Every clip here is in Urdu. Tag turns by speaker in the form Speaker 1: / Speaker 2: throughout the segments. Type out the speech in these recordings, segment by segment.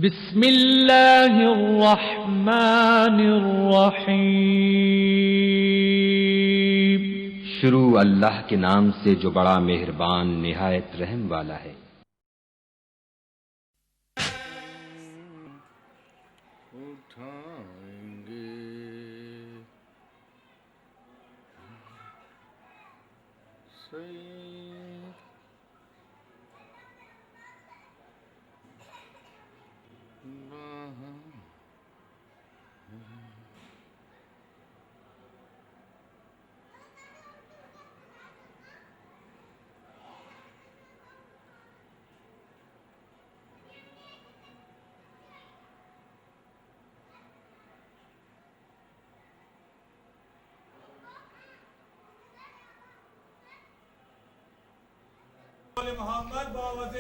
Speaker 1: بسم اللہ الرحمن الرحیم۔
Speaker 2: شروع اللہ کے نام سے جو بڑا مہربان نہایت رحم والا ہے۔
Speaker 3: اٹھائیں گے محمد باوز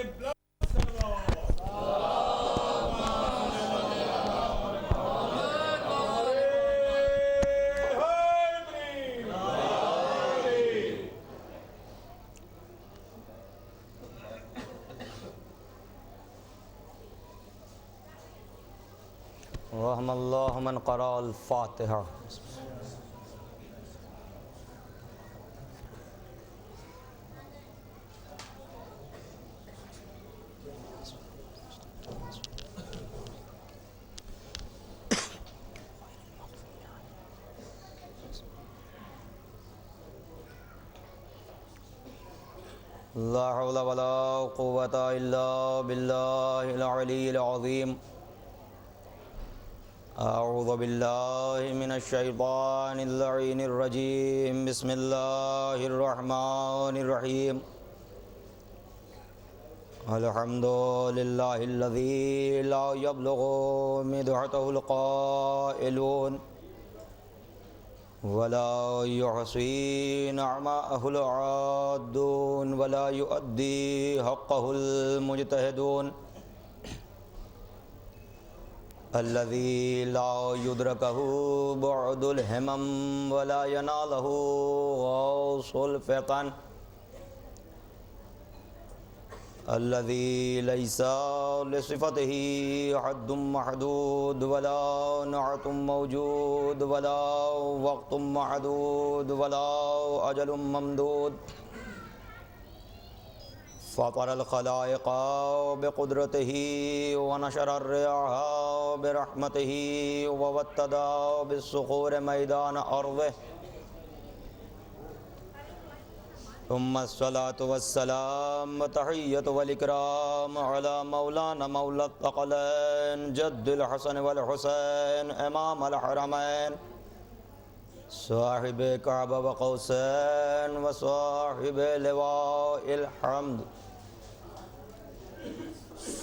Speaker 4: رحم اللہ من قرأ الفاتحہ۔ لا حول ولا قوة الا باللہ العلی العظیم۔ اعوذ باللہ من الشیطان اللعین الرجیم۔ بسم اللہ الرحمن الرحیم۔ الحمد للہ الذی لا یبلغ مدحتہ القائلون ولا يحصي نعماءه العادون ولا يؤدي حقه المجتهدون الذي لا يدركه بعد الهمم ولا يناله غوص الفتن الذي ليس لصفته حد محدود ولا نعت موجود ولا وقت معدود ولا أجل ممدود فطر الخلائق بقدرته ونشر الرياح برحمته ووتد بالصخور ميدان أرضه ثم الصلاة والسلام وتحية والإكرام على مولانا مولى الثقلين جد الحسن والحسين إمام الحرمين صاحب كعب وقوسين وصاحب لواء الحمد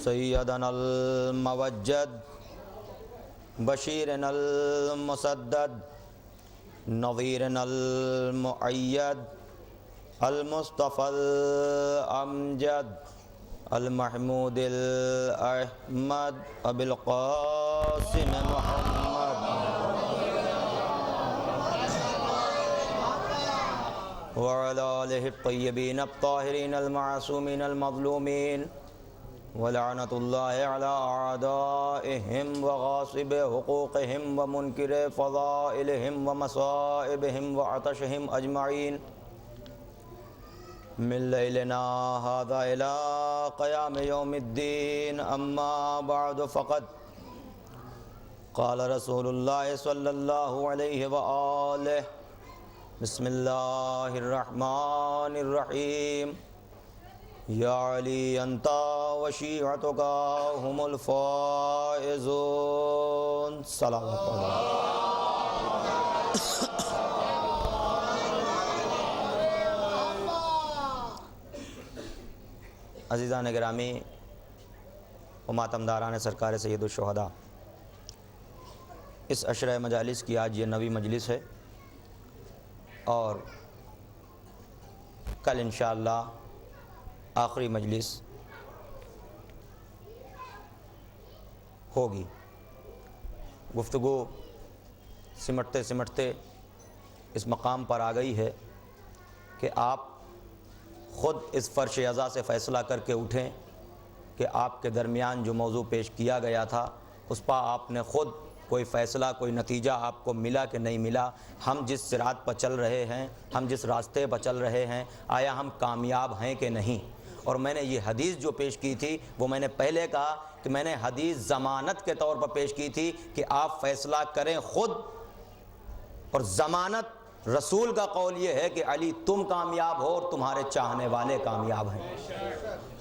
Speaker 4: سيدنا الموجد بشيرنا المسدد نظيرنا المؤيد المصطفى الأمجد المحمود الأحمد أبي القاسم محمد وعلى آله الطيبين الطاهرين المعصومين المظلومين ولعنة الله على أعدائهم وغاصب حقوقهم ومنكر فضائلهم ومصائبهم وعطشهم أجمعين من ليلنا هذا إلى قيام يوم الدين أما بعد فقد قال رسول الله صلى الله عليه وآله بسم الله الرحمن الرحيم يا علي أنت وشيعتك هم الفائزون صلوات الله۔ عزیزان گرامی و ماتمداران سرکار سید الشہداء، اس عشرہ مجالس کی آج یہ 9ویں مجلس ہے اور کل انشاءاللہ آخری مجلس ہوگی۔ گفتگو سمٹتے سمٹتے اس مقام پر آ گئی ہے کہ آپ خود اس فرش عزا سے فیصلہ کر کے اٹھیں کہ آپ کے درمیان جو موضوع پیش کیا گیا تھا اس پر آپ نے خود کوئی فیصلہ، کوئی نتیجہ آپ کو ملا کہ نہیں ملا؟ ہم جس صراط پر چل رہے ہیں، ہم جس راستے پر چل رہے ہیں، آیا ہم کامیاب ہیں کہ نہیں؟ اور میں نے یہ حدیث جو پیش کی تھی وہ میں نے پہلے کہا کہ میں نے حدیث ضمانت کے طور پر پیش کی تھی کہ آپ فیصلہ کریں خود، اور ضمانت رسول کا قول یہ ہے کہ علی تم کامیاب ہو اور تمہارے چاہنے والے کامیاب ہیں۔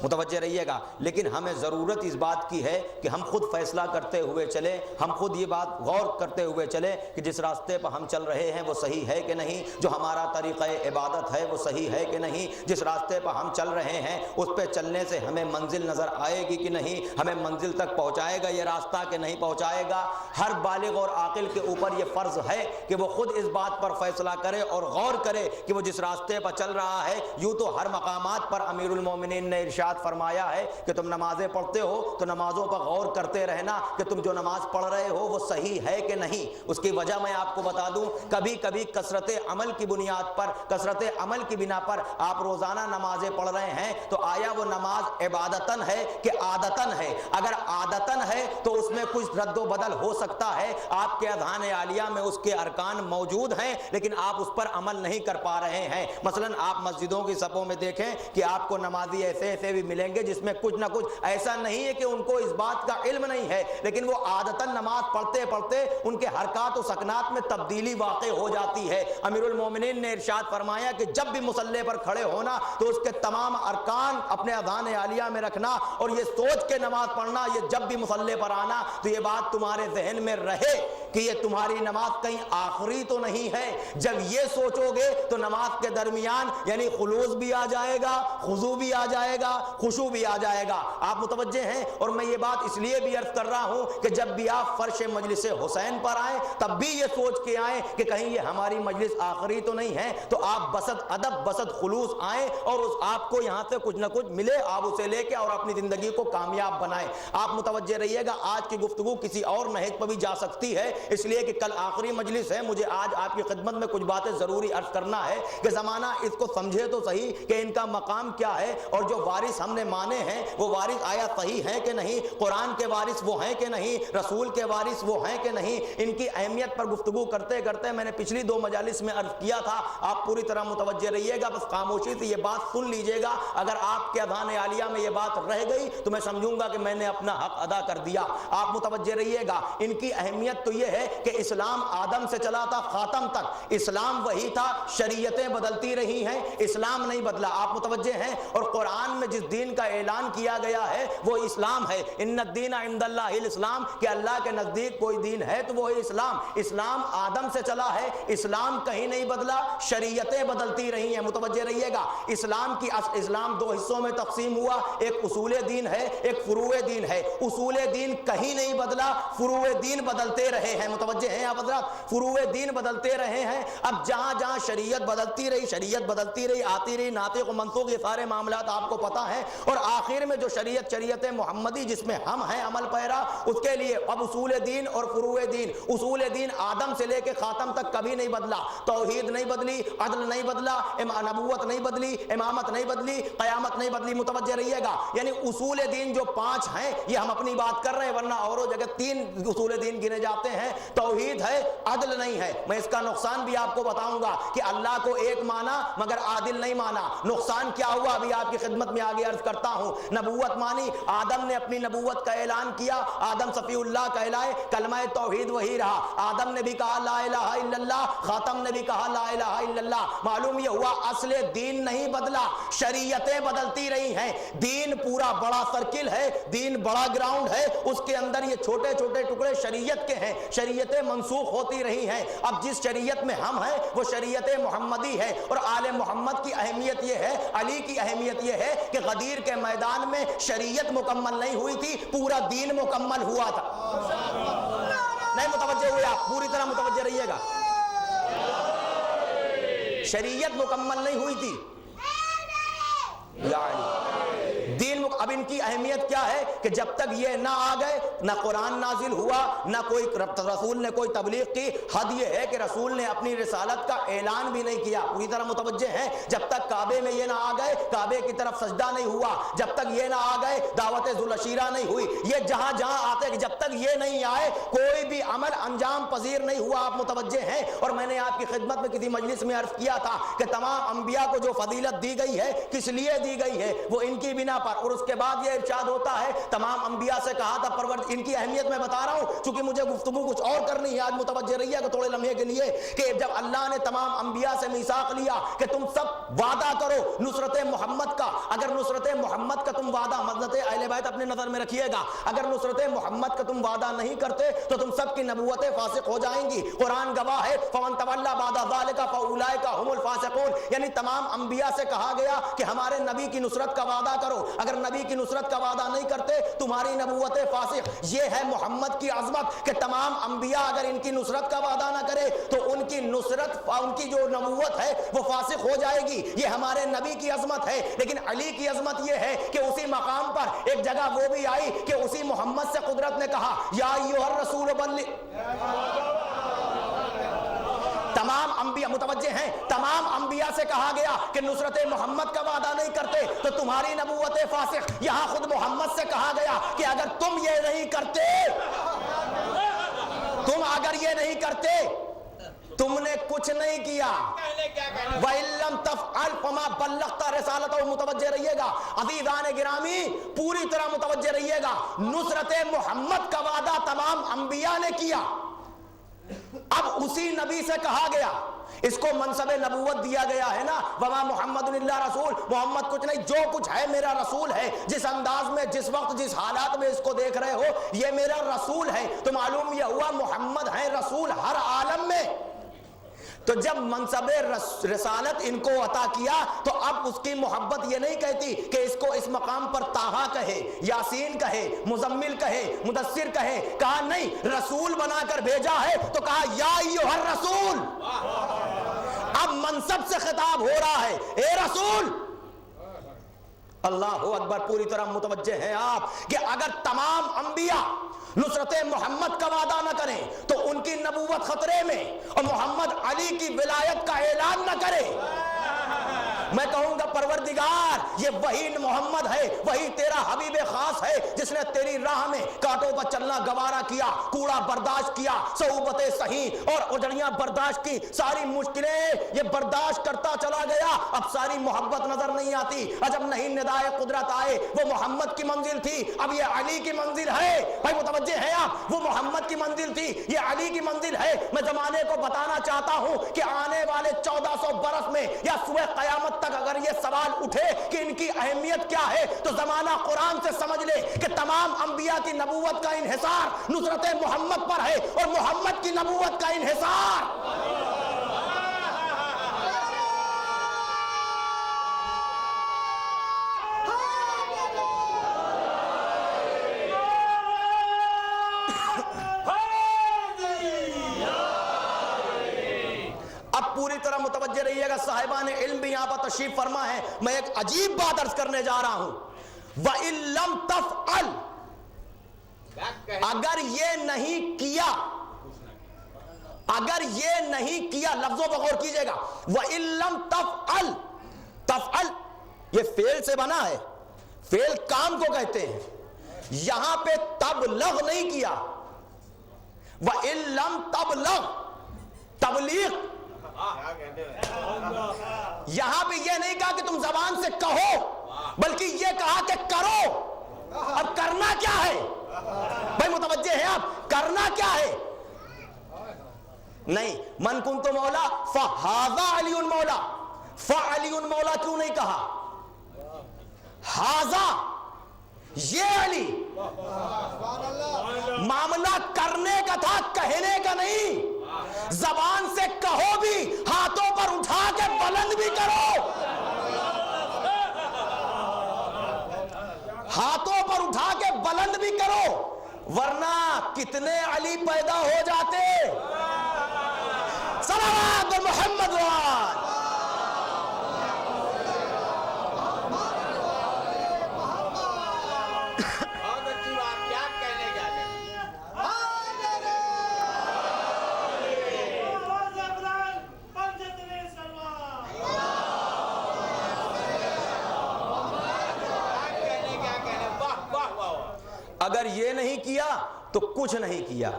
Speaker 4: متوجہ رہیے گا۔ لیکن ہمیں ضرورت اس بات کی ہے کہ ہم خود فیصلہ کرتے ہوئے چلیں، ہم خود یہ بات غور کرتے ہوئے چلیں کہ جس راستے پر ہم چل رہے ہیں وہ صحیح ہے کہ نہیں، جو ہمارا طریقہ عبادت ہے وہ صحیح ہے کہ نہیں، جس راستے پر ہم چل رہے ہیں اس پہ چلنے سے ہمیں منزل نظر آئے گی کہ نہیں، ہمیں منزل تک پہنچائے گا یہ راستہ کہ نہیں پہنچائے گا۔ ہر بالغ اور عاقل کے اوپر یہ فرض ہے کہ وہ خود اس بات پر فیصلہ کرے اور غور کرے کہ وہ جس راستے پر چل رہا ہے۔ یوں تو ہر مقامات پر امیر المومنین نے ارشاد فرمایا ہے کہ تم نمازیں پڑھتے ہو تو نمازوں پر غور کرتے رہنا کہ تم جو نماز پڑھ رہے ہو وہ صحیح ہے کہ نہیں۔ اس کی وجہ میں آپ کو بتا دوں، کبھی کبھی کثرت عمل کی بنیاد پر، کثرت عمل کی بنا پر آپ روزانہ نمازیں پڑھ رہے ہیں تو آیا وہ نماز عبادتاً ہے کہ عادتاً ہے؟ اگر عادتاً ہے تو اس میں کچھ رد و بدل ہو سکتا ہے، آپ کے اذہان عالیہ میں اس کے ارکان موجود ہیں لیکن آپ اس پر عمل نہیں کر پا رہے ہیں۔ مثلا آپ مسجدوں کی صفوں میں دیکھیں کہ آپ کو نمازی ایسے ایسے بھی ملیں گے جس میں کچھ نہ کچھ ایسا نہیں ہے کہ ان کو اس بات کا علم نہیں ہے، لیکن وہ عادتاً نماز پڑھتے پڑھتے ان کے حرکات و سکنات میں تبدیلی واقع ہو جاتی ہے۔ امیر المومنین نے ارشاد فرمایا کہ جب بھی مصلی پر کھڑے ہونا تو اس کے تمام ارکان اپنے اذان عالیہ میں رکھنا اور یہ سوچ کے نماز پڑھنا، یہ جب بھی مصلی پر آنا تو یہ بات تمہارے ذہن میں رہے کہ یہ تمہاری نماز کہیں آخری تو نہیں ہے۔ جب یہ سوچو گے تو نماز کے درمیان یعنی خلوص بھی آ جائے گا، خضوع بھی آ جائے گا، خشوع بھی آ جائے گا۔ آپ متوجہ ہیں؟ اور میں یہ بات اس لیے بھی عرض کر رہا ہوں کہ جب بھی آپ فرش مجلس حسین پر آئیں تب بھی یہ سوچ کے آئیں کہ کہیں یہ ہماری مجلس آخری تو نہیں ہے، تو آپ بسط ادب بسط خلوص آئیں اور اس آپ کو یہاں سے کچھ نہ کچھ ملے، آپ اسے لے کے اور اپنی زندگی کو کامیاب بنائیں۔ آپ متوجہ رہیے گا، آج کی گفتگو کسی اور نہج پر بھی جا سکتی ہے، اس لیے کہ کل آخری مجلس ہے، مجھے آج آپ کی خدمت میں کچھ باتیں ضروری عرض کرنا ہے کہ زمانہ اس کو سمجھے تو صحیح کہ ان کا مقام کیا ہے، اور جو وارث ہم نے مانے ہیں وہ وارث آیا صحیح ہیں کہ نہیں، قرآن کے وارث وہ ہیں کہ نہیں، رسول کے وارث وہ ہیں کہ نہیں۔ ان کی اہمیت پر گفتگو کرتے کرتے میں نے پچھلی 2 مجالس میں عرض کیا تھا، آپ پوری طرح متوجہ رہیے گا، بس خاموشی سے یہ بات سن لیجئے گا۔ اگر آپ کے اذہان عالیہ میں یہ بات رہ گئی تو میں سمجھوں گا کہ میں نے اپنا حق ادا کر دیا۔ آپ متوجہ رہیے گا، ان کی اہمیت تو یہ ہے کہ اسلام آدم سے چلا تھا خاتم تک، اسلام وہی تھا، شریعتیں بدلتی رہی ہیں، اسلام نہیں بدلا۔ آپ متوجہ ہیں؟ اور قرآن میں جس دین کا اعلان کیا گیا ہے وہ اسلام ہے، ان الدین عند اللہ الاسلام، کہ اللہ کے نزدیک کوئی دین ہے تو وہ ہے اسلام۔ اسلام آدم سے چلا ہے، اسلام کہیں نہیں بدلا، شریعتیں بدلتی رہی ہیں۔ متوجہ رہیے گا، اسلام 2 حصوں میں تقسیم ہوا، ایک اصول دین ہے، ایک فروع دین ہے۔ اصول دین کہیں نہیں بدلا، فروع دین بدلتے رہے ہیں۔ متوجہ ہیں آپ حضرات؟ فروع دین بدلتے رہے ہیں۔ اب جہاں جہاں شریعت بدلتی رہی، آتی رہی، ناسخ و منسوخ، یہ سارے معاملات آپ کو پتہ ہیں، اور آخر میں جو شریعت محمدی جس میں ہم ہیں عمل پیرا، اس کے لیے اب اصول دین اور فروع دین۔ اصول دین آدم سے لے کے خاتم تک کبھی نہیں بدلا، توحید نہیں بدلی، عدل نہیں بدلا، نبوت نہیں بدلی، امامت نہیں بدلی، قیامت نہیں بدلی۔ متوجہ رہیے گا، یعنی اصول دین جو 5 ہیں یہ ہم اپنی بات کر رہے ہیں، ورنہ اور جگہ 3 اصول دین گنے جاتے ہیں، توحید ہے، عدل نہیں ہے۔ میں اس کا نقصان بھی آپ کو بتاؤں گا کہ اللہ کو ایک مانا مگر عادل نہیں مانا۔ نقصان کیا ہوا ابھی آپ کی خدمت میں آگے عرض کرتا ہوں۔ نبوت مانی، آدم نے اپنی نبوت کا اعلان کیا، آدم صفی اللہ کہلائے، کلمہ توحید وہی رہا، آدم نے بھی کہا لا الہ الا اللہ، خاتم نے بھی کہا لا الہ الا اللہ۔ معلوم یہ ہوا اصل دین نہیں بدلا، شریعتیں بدلتی رہی ہیں۔ دین پورا بڑا سرکل ہے، دین بڑا گراؤنڈ ہے، اس کے اندر یہ چھوٹے چھوٹے ٹکڑے شریعت کے ہیں، شریعتیں منسوخ ہوتی رہی ہیں۔ اب جس شریعت میں ہم ہیں وہ شریعت محمدی ہے، اور آل محمد کی اہمیت یہ ہے، علی کی اہمیت یہ ہے کہ غدیر کے میدان میں شریعت مکمل نہیں ہوئی تھی، پورا دین مکمل ہوا تھا۔ نہیں متوجہ ہوئے آپ؟ پوری طرح متوجہ رہیے گا، شریعت مکمل نہیں ہوئی تھی، یا علی دین اب ان کی اہمیت کیا ہے کہ جب تک یہ نہ آ گئے نہ قرآن نازل ہوا نہ کوئی رسول نے کوئی تبلیغ کی. حد یہ ہے کہ رسول نے اپنی رسالت کا اعلان بھی نہیں کیا. پوری طرح متوجہ ہیں؟ جب تک کعبے میں یہ نہ آ گئے, کعبے کی طرف سجدہ نہیں ہوا, جب تک یہ نہ آ گئے دعوت ذوالعشیرہ نہیں ہوئی. یہ جہاں جہاں آتے کہ جب تک یہ نہیں آئے کوئی بھی عمل انجام پذیر نہیں ہوا. آپ متوجہ ہیں؟ اور میں نے آپ کی خدمت میں کسی مجلس میں عرض کیا تھا کہ تمام انبیاء کو جو فضیلت دی گئی ہے کس لیے دی گئی ہے؟ وہ ان کی بنا پر. اور اس کے بعد یہ ارشاد ہوتا ہے تمام انبیاء سے کہا تھا ان کی اہمیت میں بتا رہا ہوں چونکہ مجھے گفتگو کچھ اور کرنی ہے. آج متوجہ رہیے کہ تھوڑے لمحے کے لیے کہ جب اللہ نے تمام انبیاء سے میثاق لیا کہ تم سب وعدہ کرو نصرت محمد کا, اگر نصرت محمد کا تم وعدہ, حضرت اہل بیت اپنے نظر میں رکھیے گا, اگر نصرت محمد کا تم وعدہ نہیں کرتے تو تم سب کی نبوتیں فاسق ہو جائیں گی. قرآن گواہ ہے فمن تولی بعد ذلک فاولئک هم الفاسقون. یعنی تمام انبیاء سے کہا گیا کہ ہمارے نبی کی نصرت کا وعدہ کرو, اگر نبی کی نصرت کا وعدہ نہیں کرتے تمہاری نبوتیں فاسق. یہ ہے محمد کی عظمت کہ تمام انبیاء اگر ان کی نصرت کا وعدہ نہ کرے تو ان کی نصرت, ان کی جو نبوت ہے وہ فاسق ہو جائے گی. یہ ہمارے نبی کی عظمت ہے. لیکن علی کی عظمت یہ ہے کہ اسی مقام پر ایک جگہ وہ بھی آئی کہ اسی محمد سے قدرت نے کہا یا ایھا الرسول بلغ. تمام انبیاء متوجہ ہیں, تمام انبیاء سے کہا گیا کہ نصرت محمد کا وعدہ نہیں کرتے تو تمہاری نبوت فاسق. یہاں خود محمد سے کہا گیا کہ اگر تم یہ نہیں کرتے, تم اگر یہ نہیں کرتے تم نے کچھ نہیں کیا. وَإِن لَّمْ تَفْعَلْ فَمَا بَلَّغْتَ رِسَالَتَهُ. متوجہ رہیے گا عزیزان گرامی, پوری طرح متوجہ رہیے گا. نصرت محمد کا وعدہ تمام انبیاء نے کیا. اب اسی نبی سے کہا گیا, اس کو منصب نبوت دیا گیا ہے نا, وما محمد الا رسول, محمد کچھ نہیں, جو کچھ ہے میرا رسول ہے. جس انداز میں جس وقت جس حالات میں اس کو دیکھ رہے ہو یہ میرا رسول ہے. تو معلوم یہ ہوا محمد ہے رسول ہر عالم میں. تو جب منصب رسالت ان کو عطا کیا تو اب اس کی محبت یہ نہیں کہتی کہ اس کو اس مقام پر طٰہٰ کہے, یاسین کہے, مزمل کہے, مدثر کہے. کہا نہیں, رسول بنا کر بھیجا ہے تو کہا یا ایھا الرسول. اب منصب سے خطاب ہو رہا ہے, اے رسول. اللہ اکبر. پوری طرح متوجہ ہیں آپ کہ اگر تمام انبیاء نصرت محمد کا وعدہ نہ کریں تو ان کی نبوت خطرے میں, اور محمد علی کی ولایت کا اعلان نہ کرے. میں کہوں گا پروردگار یہ وہی محمد ہے, وہی تیرا حبیب خاص ہے جس نے تیری راہ میں کانٹوں پر چلنا گوارا کیا, کوڑا برداشت کیا, صعوبتیں صحیح اور اجڑیاں برداشت کی, ساری مشکلیں یہ برداشت کرتا چلا گیا. اب ساری محبت نظر نہیں آتی. جب نہیں ندائے قدرت آئے, وہ محمد کی منزل تھی, اب یہ علی کی منزل ہے. بھائی متوجہ ہیں آپ, وہ محمد کی منزل تھی, یہ علی کی منزل ہے. میں زمانے کو بتانا چاہتا ہوں کہ آنے والے 1400 برس میں یا صبح قیامت تک اگر یہ سوال اٹھے کہ ان کی اہمیت کیا ہے تو زمانہ قرآن سے سمجھ لے کہ تمام انبیاء کی نبوت کا انحصار نصرت محمد پر ہے اور محمد کی نبوت کا انحصار پوری طرح متوجہ رہیے گا. صاحبان علم بھی یہاں پر تشریف فرما ہے. میں ایک عجیب بات عرض کرنے جا رہا ہوں. وَإِن لَّمْ تَفْعَلْ, اگر یہ نہیں کیا, اگر یہ نہیں کیا, لفظوں پر غور کیجئے گا. وَإِن لَّمْ تَفْعَلْ, تفعل یہ فعل سے بنا ہے, فعل کام کو کہتے ہیں. یہاں پہ تبلغ نہیں کیا. وَإِن لَّمْ تَبْلَغ, تبلیغ. یہاں پہ یہ نہیں کہا کہ تم زبان سے کہو, بلکہ یہ کہا کہ کرو. اب کرنا کیا ہے بھائی, متوجہ ہیں آپ, کرنا کیا ہے؟ نہیں, من کنت مولا فہذا علی مولا, فعلی مولا کیوں نہیں کہا؟ ہاذا یہ علی, معاملہ کرنے کا تھا, کہنے کا نہیں. زبان سے کہو بھی, ہاتھوں پر اٹھا کے بلند بھی کرو, ہاتھوں پر اٹھا کے بلند بھی کرو, ورنہ کتنے علی پیدا ہو جاتے. صلوات محمد وآل.
Speaker 5: بہت اچھی بات، کیا کہنے کیا کہنے، واہ واہ واہ۔
Speaker 4: اگر یہ نہیں کیا تو کچھ نہیں کیا۔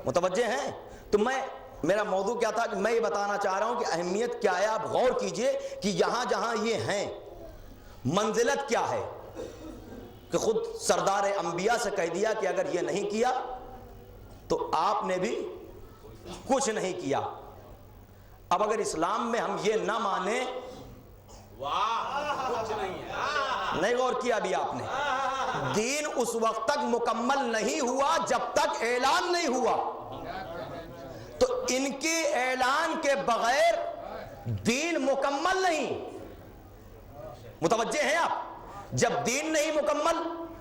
Speaker 4: متوجہ ہیں؟ تو میرا موضوع کیا تھا کہ میں یہ بتانا چاہ رہا ہوں کہ اہمیت کیا ہے۔ آپ غور کیجئے کہ یہاں جہاں یہ ہیں منزلت کیا ہے، کہ خود سردار انبیاء سے کہہ دیا کہ اگر یہ نہیں کیا تو آپ نے بھی کچھ نہیں کیا۔ اب اگر اسلام میں ہم یہ نہ مانیں،
Speaker 5: واہ کچھ نہیں ہے،
Speaker 4: نہیں غور کیا ابھی آپ نے، دین اس وقت تک مکمل نہیں ہوا جب تک اعلان نہیں ہوا۔ تو ان کے اعلان کے بغیر دین مکمل نہیں۔ متوجہ ہیں آپ؟ جب دین نہیں مکمل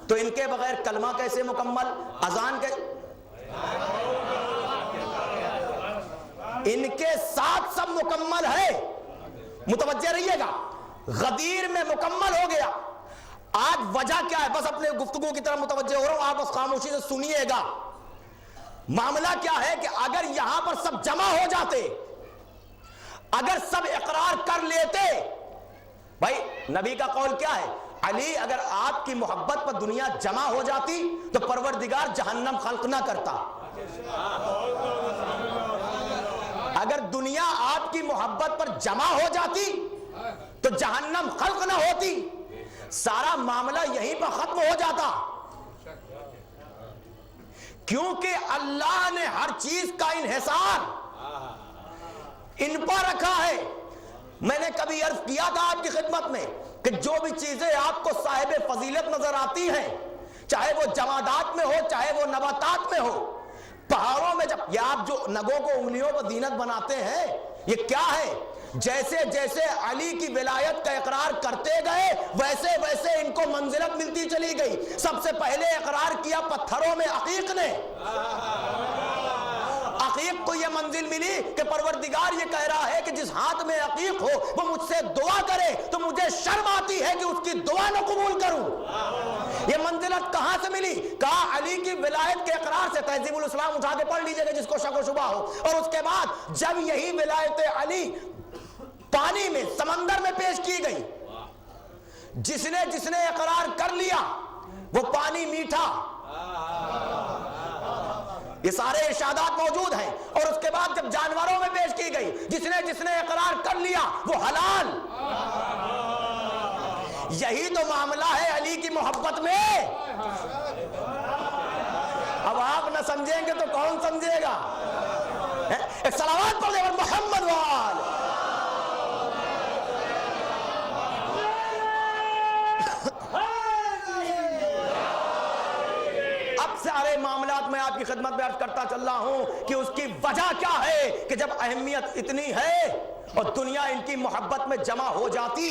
Speaker 4: تو ان کے بغیر کلمہ کیسے مکمل، اذان کے، ان کے ساتھ سب مکمل ہے۔ متوجہ رہیے گا، غدیر میں مکمل ہو گیا۔ آج وجہ کیا ہے، بس اپنے گفتگو کی طرف متوجہ ہو رہا ہوں، آپ بس خاموشی سے سنیے گا۔ معاملہ کیا ہے کہ اگر یہاں پر سب جمع ہو جاتے، اگر سب اقرار کر لیتے، بھائی نبی کا قول کیا ہے، علی اگر آپ کی محبت پر دنیا جمع ہو جاتی تو پروردگار جہنم خلق نہ کرتا۔ اگر دنیا آپ کی محبت پر جمع ہو جاتی تو جہنم خلق نہ ہوتی، سارا معاملہ یہیں پر ختم ہو جاتا۔ کیونکہ اللہ نے ہر چیز کا انحصار ان پر رکھا ہے۔ میں نے کبھی عرض کیا تھا آپ کی خدمت میں کہ جو بھی چیزیں آپ کو صاحب فضیلت نظر آتی ہیں، چاہے وہ جمادات میں ہو چاہے وہ نباتات میں ہو، پہاڑوں میں جب یہ آپ جو نگوں کو انگلیوں پر زینت بناتے ہیں، یہ کیا ہے؟ جیسے جیسے علی کی ولایت کا اقرار کرتے گئے ویسے ویسے ان کو منزلت ملتی چلی گئی۔ سب سے پہلے اقرار کیا پتھروں میں عقیق نے، عقیق کو یہ منزل ملی کہ پروردگار یہ کہہ رہا ہے کہ جس ہاتھ میں عقیق ہو وہ مجھ سے دعا کرے تو مجھے شرم آتی ہے کہ اس کی دعا نہ قبول کروں۔ یہ منزلت کہاں سے ملی؟ کہا علی کی ولایت کے اقرار سے۔ تہذیب الاسلام اٹھا کے پڑھ لیجئے گا جس کو شک و شبہ ہو۔ اور اس کے بعد جب یہی ولایت علی پانی میں سمندر میں پیش کی گئی، جس نے اقرار کر لیا وہ پانی میٹھا، یہ سارے ارشادات موجود ہیں۔ اور اس کے بعد جب جانوروں میں پیش کی گئی، جس نے اقرار کر لیا وہ حلال۔ یہی تو معاملہ ہے علی کی محبت میں۔ اب آپ نہ سمجھیں گے تو کون سمجھے گا؟ ایک صلوات پڑھ دے محمد وآل۔ سارے معاملات میں آپ کی خدمت میں عرض کرتا چل رہا ہوں کہ اس کی وجہ کیا ہے کہ جب اہمیت اتنی ہے اور دنیا ان کی محبت میں جمع ہو جاتی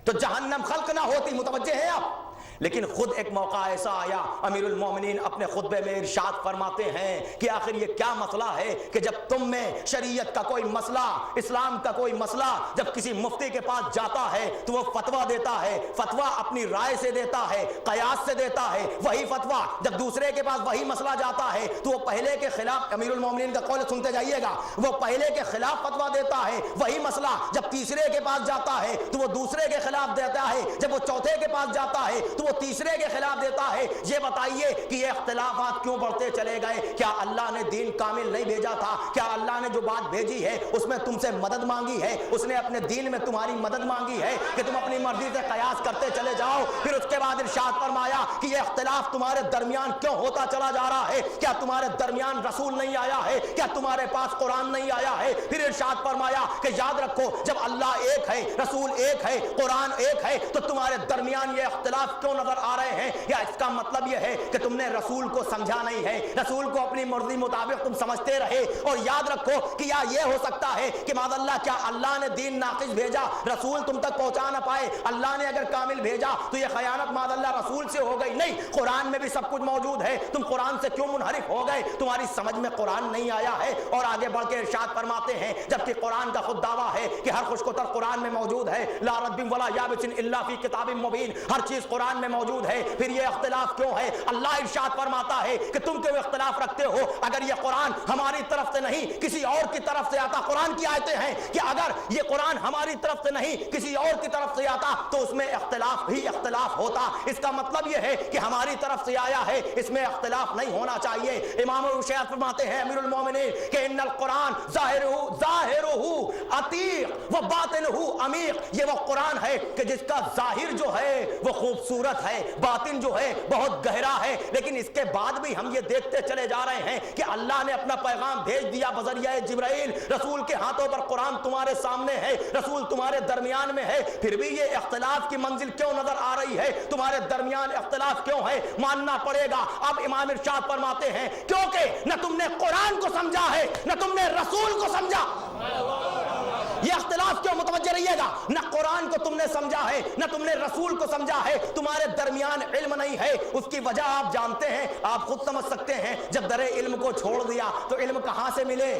Speaker 4: تو جہنم خلق نہ ہوتی۔ متوجہ ہیں آپ؟ لیکن خود ایک موقع ایسا آیا، امیر المومنین اپنے خطبے میں ارشاد فرماتے ہیں کہ آخر یہ کیا مسئلہ ہے کہ جب تم میں شریعت کا کوئی مسئلہ، اسلام کا کوئی مسئلہ جب کسی مفتی کے پاس جاتا ہے تو وہ فتویٰ دیتا ہے، فتویٰ اپنی رائے سے دیتا ہے، قیاس سے دیتا ہے۔ وہی فتویٰ جب دوسرے کے پاس وہی مسئلہ جاتا ہے تو وہ پہلے کے خلاف، امیر المومنین کا قول سنتے جائیے گا، وہ پہلے کے خلاف فتویٰ دیتا ہے۔ وہی مسئلہ جب تیسرے کے پاس جاتا ہے تو وہ دوسرے کے خلاف دیتا ہے، جب وہ چوتھے کے پاس جاتا ہے تو وہ تیسرے کے خلاف دیتا ہے۔ یہ بتائیے کہ یہ اختلافات کیوں بڑھتے چلے گئے؟ کیا اللہ نے دین کامل نہیں بھیجا تھا؟ کیا اللہ نے جو بات بھیجی ہے اس میں تم سے مدد مانگی ہے؟ اس نے اپنے دین میں تمہاری مدد مانگی ہے کہ تم اپنی مرضی سے قیاس کرتے چلے جاؤ؟ پھر اس کے بعد ارشاد فرمایا کہ یہ اختلاف تمہارے درمیان کیوں ہوتا چلا جا رہا ہے؟ کیا تمہارے درمیان رسول نہیں آیا ہے؟ کیا تمہارے پاس قرآن نہیں آیا ہے؟ پھر ارشاد فرمایا کہ یاد رکھو جب اللہ ایک ہے، رسول ایک ہے، قرآن ایک ہے تو تمہارے درمیان یہ اختلاف کیوں نظر آ رہے ہیں؟ یا اس کا مطلب یہ ہے کہ تم نے رسول کو سمجھا نہیں ہے، رسول کو اپنی مرضی مطابق تم سمجھتے رہے؟ اور یاد رکھو کہ یا یہ ہو سکتا ہے کہ معاذ اللہ کیا اللہ نے دین ناقص بھیجا، رسول تم تک پہنچا نہ پائے؟ اللہ نے اگر کامل بھیجا تو یہ خیانت معاذ اللہ رسول سے ہو گئی؟ نہیں، قرآن میں بھی سب کچھ موجود ہے، تم قرآن سے کیوں منحرف ہو گئے؟ تمہاری سمجھ میں قرآن نہیں آیا ہے۔ اور آگے بڑھ کے ارشاد فرماتے ہیں جبکہ قرآن کا خود دعویٰ ہے کہ ہر خوش تر قرآن میں موجود ہے، لا رتب ولا یابس الا فی کتاب مبین، ہر چیز قرآن میں موجود ہے، پھر یہ اختلاف کیوں ہے؟ اللہ ارشاد فرماتا ہے کہ تم کیوں اختلاف رکھتے ہو؟ اگر یہ قرآن ہماری طرف سے نہیں کسی اور کی طرف سے آتا، قرآن کی آیتیں ہیں کہ اگر یہ قرآن ہماری طرف سے نہیں کسی اور کی طرف سے آتا تو اس میں اختلاف ہی اختلاف ہوتا۔ اس کا مطلب یہ ہے کہ ہماری طرف سے آیا ہے، اس میں اختلاف نہیں ہونا چاہیے۔ امام الشیعہ فرماتے ہیں امیر المومنین کہ ان القرآن ظاہرہ عتیق و باطنہ عمیق، یہ وہ قرآن ہے کہ جس کا ظاہر جو ہے وہ خوبصورت ہے، باطن جو ہے بہت گہرا ہے۔ لیکن اس کے بعد بھی ہم یہ دیکھتے چلے جا رہے ہیں کہ اللہ نے اپنا پیغام بھیج دیا بذریعہ جبرائیل، رسول کے ہاتھوں پر قرآن تمہارے سامنے ہے، رسول تمہارے درمیان میں ہے، پھر بھی یہ اختلاف کی منزل کیوں نظر آ رہی ہے؟ تمہارے درمیان اختلاف کیوں ہے؟ ماننا پڑے گا۔ اب امام ارشاد فرماتے ہیں کیونکہ نہ تم نے قرآن کو سمجھا ہے نہ تم نے رسول کو سمجھا۔ یہ اختلاف کیوں؟ متوجہ رہیے گا، نہ قرآن کو تم نے سمجھا ہے نہ تم نے رسول کو سمجھا ہے، تمہارے درمیان علم نہیں ہے۔ اس کی وجہ آپ جانتے ہیں، آپ خود سمجھ سکتے ہیں، جب در علم کو چھوڑ دیا تو علم کہاں سے ملے؟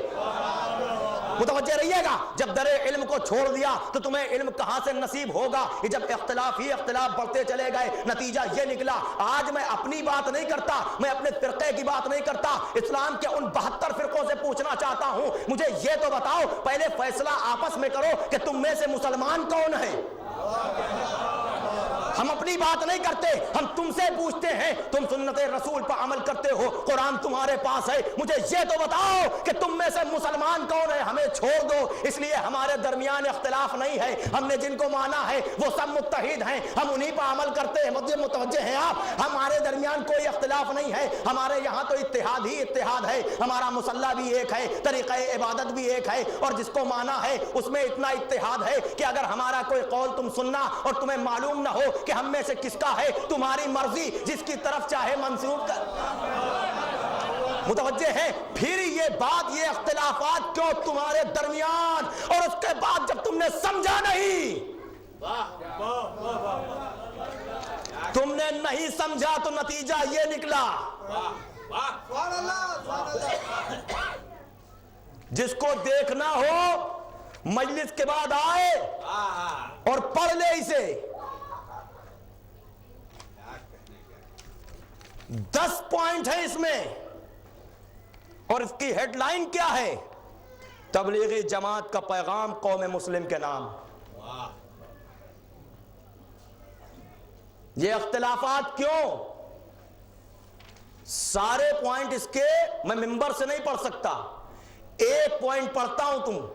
Speaker 4: متوجہ رہیے گا، جب در علم کو چھوڑ دیا تو تمہیں علم کہاں سے نصیب ہوگا؟ یہ جب اختلاف ہی اختلاف بڑھتے چلے گئے، نتیجہ یہ نکلا۔ آج میں اپنی بات نہیں کرتا، میں اپنے فرقے کی بات نہیں کرتا، اسلام کے ان 72 فرقوں سے پوچھنا چاہتا ہوں، مجھے یہ تو بتاؤ پہلے فیصلہ آپس میں کرو کہ تم میں سے مسلمان کون ہے؟ ہم اپنی بات نہیں کرتے، ہم تم سے پوچھتے ہیں، تم سنت رسول پر عمل کرتے ہو، قرآن تمہارے پاس ہے، مجھے یہ تو بتاؤ کہ تم میں سے مسلمان کون ہے؟ ہمیں چھوڑ دو، اس لیے ہمارے درمیان اختلاف نہیں ہے، ہم نے جن کو مانا ہے وہ سب متحد ہیں، ہم انہی پر عمل کرتے ہیں۔ مجھے متوجہ ہیں آپ؟ ہمارے درمیان کوئی اختلاف نہیں ہے، ہمارے یہاں تو اتحاد ہی اتحاد ہے، ہمارا مصلی بھی ایک ہے، طریقہ عبادت بھی ایک ہے، اور جس کو مانا ہے اس میں اتنا اتحاد ہے کہ اگر ہمارا کوئی قول تم سننا اور تمہیں معلوم نہ ہو کہ ہم میں سے کس کا ہے، تمہاری مرضی جس کی طرف چاہے منسوب کر۔ متوجہ ہیں؟ پھر یہ بات، یہ اختلافات کیوں تمہارے درمیان؟ اور اس کے بعد جب تم نے سمجھا نہیں، تم نے نہیں سمجھا تو نتیجہ یہ نکلا۔ جس کو دیکھنا ہو مجلس کے بعد آئے اور پڑھ لے اسے۔ 10 پوائنٹ ہے اس میں، اور اس کی ہیڈ لائن کیا ہے؟ تبلیغی جماعت کا پیغام قوم مسلم کے نام۔ یہ اختلافات کیوں؟ سارے پوائنٹ اس کے میں ممبر سے نہیں پڑھ سکتا، ایک پوائنٹ پڑھتا ہوں تم،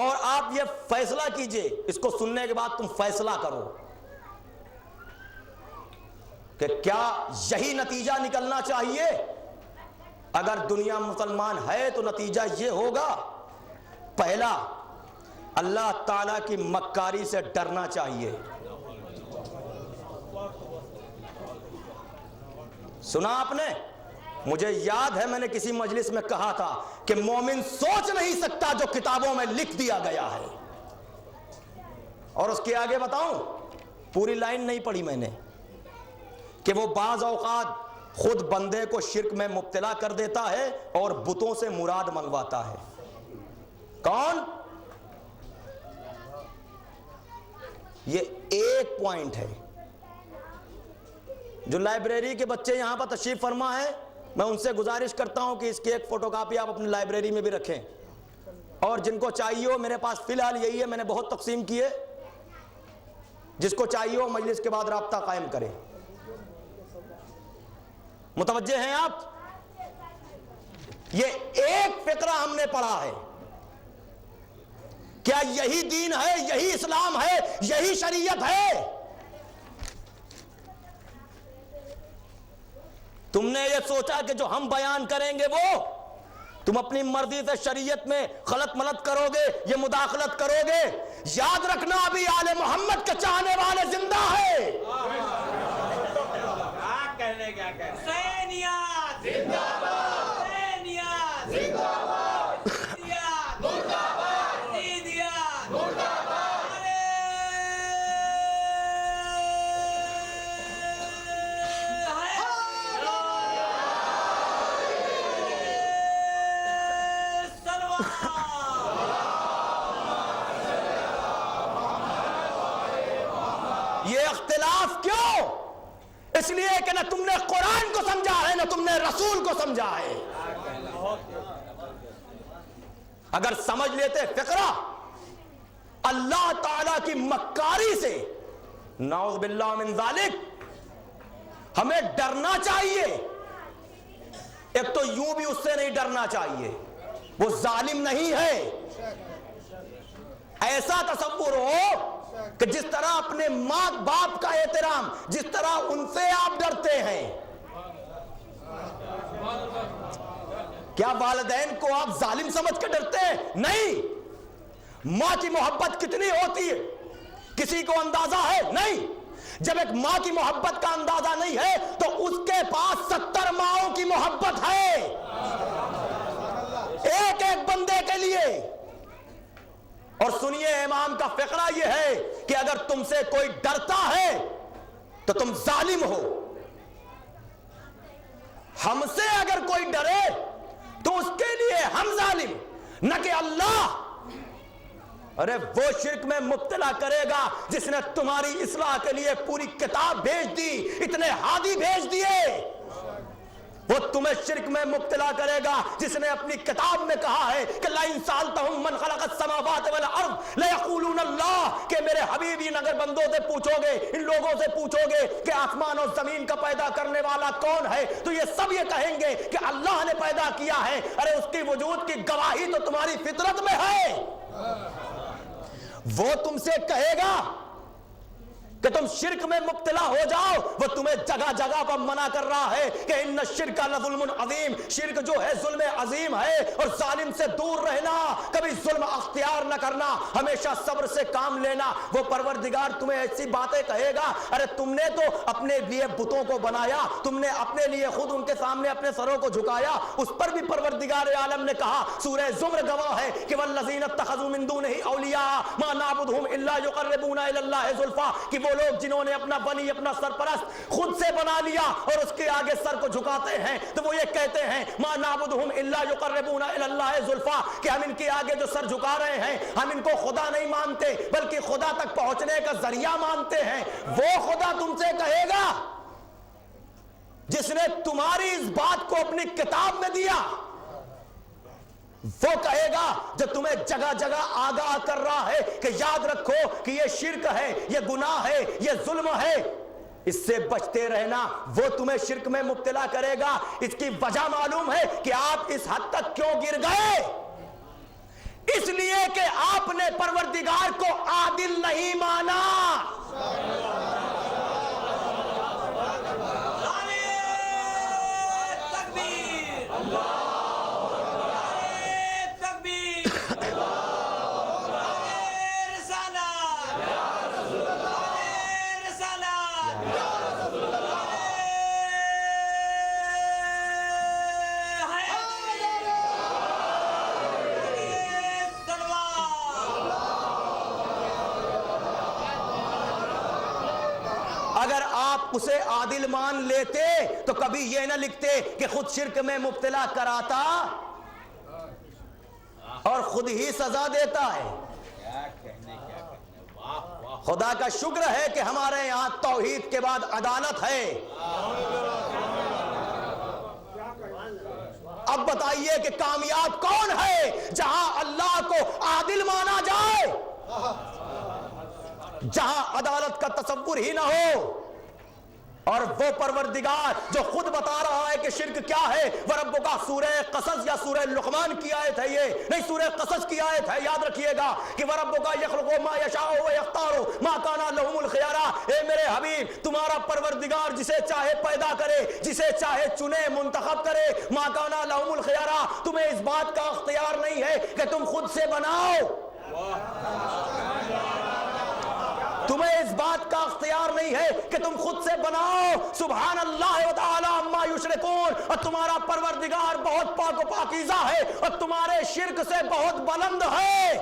Speaker 4: اور آپ یہ فیصلہ کیجئے، اس کو سننے کے بعد تم فیصلہ کرو کہ کیا یہی نتیجہ نکلنا چاہیے؟ اگر دنیا مسلمان ہے تو نتیجہ یہ ہوگا، پہلا، اللہ تعالیٰ کی مکاری سے ڈرنا چاہیے۔ سنا آپ نے؟ مجھے یاد ہے میں نے کسی مجلس میں کہا تھا کہ مومن سوچ نہیں سکتا جو کتابوں میں لکھ دیا گیا ہے۔ اور اس کے آگے بتاؤں، پوری لائن نہیں پڑھی میں نے، کہ وہ بعض اوقات خود بندے کو شرک میں مبتلا کر دیتا ہے اور بتوں سے مراد منگواتا ہے۔ کون؟ یہ ایک پوائنٹ ہے۔ جو لائبریری کے بچے یہاں پر تشریف فرما ہے، میں ان سے گزارش کرتا ہوں کہ اس کی ایک فوٹو کاپی آپ اپنی لائبریری میں بھی رکھیں، اور جن کو چاہیے ہو، میرے پاس فی الحال یہی ہے، میں نے بہت تقسیم کیے، جس کو چاہیے ہو مجلس کے بعد رابطہ قائم کریں۔ متوجہ ہیں آپ؟ یہ ایک فقرہ ہم نے پڑھا ہے، کیا یہی دین ہے، یہی اسلام ہے، یہی شریعت ہے؟ تم نے یہ سوچا کہ جو ہم بیان کریں گے وہ تم اپنی مرضی سے شریعت میں غلط ملت کرو گے، یہ مداخلت کرو گے؟ یاد رکھنا ابھی آل محمد کے چاہنے والے زندہ ہے، یہ اختلاف کیوں؟ اس لیے کہ نہ تم نے قرآن کو سمجھا ہے نہ تم نے رسول کو سمجھا ہے۔ اگر سمجھ لیتے فقرہ اللہ تعالی کی مکاری سے، نعوذ باللہ من ذالک، ہمیں ڈرنا چاہیے۔ ایک تو یوں بھی اس سے نہیں ڈرنا چاہیے، وہ ظالم نہیں ہے۔ ایسا تصور ہو کہ جس طرح اپنے ماں باپ کا احترام، جس طرح ان سے آپ ڈرتے ہیں، کیا والدین کو آپ ظالم سمجھ کے ڈرتے ہیں؟ نہیں۔ ماں کی محبت کتنی ہوتی ہے کسی کو اندازہ ہے؟ نہیں۔ جب ایک ماں کی محبت کا اندازہ نہیں ہے تو اس کے پاس 70 ماؤں کی محبت ہے، ایک ایک بندے کے لیے۔ اور سنیے امام کا فقرہ یہ ہے کہ اگر تم سے کوئی ڈرتا ہے تو تم ظالم ہو، ہم سے اگر کوئی ڈرے تو اس کے لیے ہم ظالم، نہ کہ اللہ۔ ارے وہ شرک میں مبتلا کرے گا جس نے تمہاری اصلاح کے لیے پوری کتاب بھیج دی، اتنے ہادی بھیج دیے۔ وہ تمہیں شرک میں مبتلا کرے گا جس نے اپنی کتاب میں کہا ہے کہ لَئِن سَأَلْتَهُم مَّن خَلَقَ السَّمَاوَاتِ وَالْأَرْضَ لَيَقُولُونَ اللَّهُ، کہ میرے حبیب ان اگر بندوں سے پوچھو گے، ان لوگوں سے پوچھو گے کہ آسمان اور زمین کا پیدا کرنے والا کون ہے، تو یہ سب یہ کہیں گے کہ اللہ نے پیدا کیا ہے۔ ارے اس کی وجود کی گواہی تو تمہاری فطرت میں ہے۔ وہ تم سے کہے گا کہ تم شرک میں مبتلا ہو جاؤ، وہ تمہیں جگہ جگہ پر منع کر رہا ہے کہ ان الشرک لظلم عظیم، شرک جو ہے ظلم عظیم ہے، اور ظالم سے دور رہنا، کبھی ظلم اختیار نہ کرنا، ہمیشہ صبر سے کام لینا۔ وہ پروردگار تمہیں ایسی باتیں کہے گا، ارے تم نے تو اپنے لیے بتوں کو بنایا، تم نے اپنے لیے خود ان کے سامنے اپنے سروں کو جھکایا۔ اس پر بھی پروردگار عالم نے کہا، سورہ زمر گواہ ہے کہ والذین اتخذوا من دونہ اولیاء ما نعبدہم الا یقربونا الی اللہ زلفیٰ، کہ وہ لوگ جنہوں نے اپنا بنی، اپنا سرپرست خود سے بنا لیا اور اس کے آگے سر کو جھکاتے ہیں، تو وہ یہ کہتے ہیں ما نعبدہم الا یقربونا الی اللہ زلفیٰ، کہ ہم ان کے آگے جو سر جھکا رہے ہیں ہم ان کو خدا نہیں مانتے بلکہ خدا تک پہنچنے کا ذریعہ مانتے ہیں۔ وہ خدا تم سے کہے گا جس نے تمہاری اس بات کو اپنی کتاب میں دیا، وہ کہے گا جو تمہیں جگہ جگہ آگاہ کر رہا ہے کہ یاد رکھو کہ یہ شرک ہے، یہ گناہ ہے، یہ ظلم ہے، اس سے بچتے رہنا۔ وہ تمہیں شرک میں مبتلا کرے گا۔ اس کی وجہ معلوم ہے کہ آپ اس حد تک کیوں گر گئے؟ اس لیے کہ آپ نے پروردگار کو عادل نہیں مانا۔ اگر آپ اسے عادل مان لیتے تو کبھی یہ نہ لکھتے کہ خود شرک میں مبتلا کراتا اور خود ہی سزا دیتا ہے۔ خدا کا شکر ہے کہ ہمارے یہاں توحید کے بعد عدالت ہے۔ اب بتائیے کہ کامیاب کون ہے؟ جہاں اللہ کو عادل مانا جائے، جہاں عدالت کا تصور ہی نہ ہو۔ اور وہ پروردگار جو خود بتا رہا ہے کہ شرک کیا ہے، وربک کا سورہ قصص یا سورہ لقمان کی آیت ہے، یہ نہیں سورہ قصص کی آیت ہے، یاد رکھیے گا کہ وربک یخلق ما یشاء ویختار ما کان لهم الخیارہ۔ اے میرے حبیب، تمہارا پروردگار جسے چاہے پیدا کرے، جسے چاہے چنے منتخب کرے، ما کان لهم الخیارہ۔ تمہیں اس بات کا اختیار نہیں ہے کہ تم خود سے بناؤ، تمہیں اس بات کا اختیار نہیں ہے کہ تم خود سے بناؤ۔ سبحان اللہ و تعالی عما یشرکون، اور تمہارا پروردگار بہت پاک و پاکیزہ ہے اور تمہارے شرک سے بہت بلند ہے۔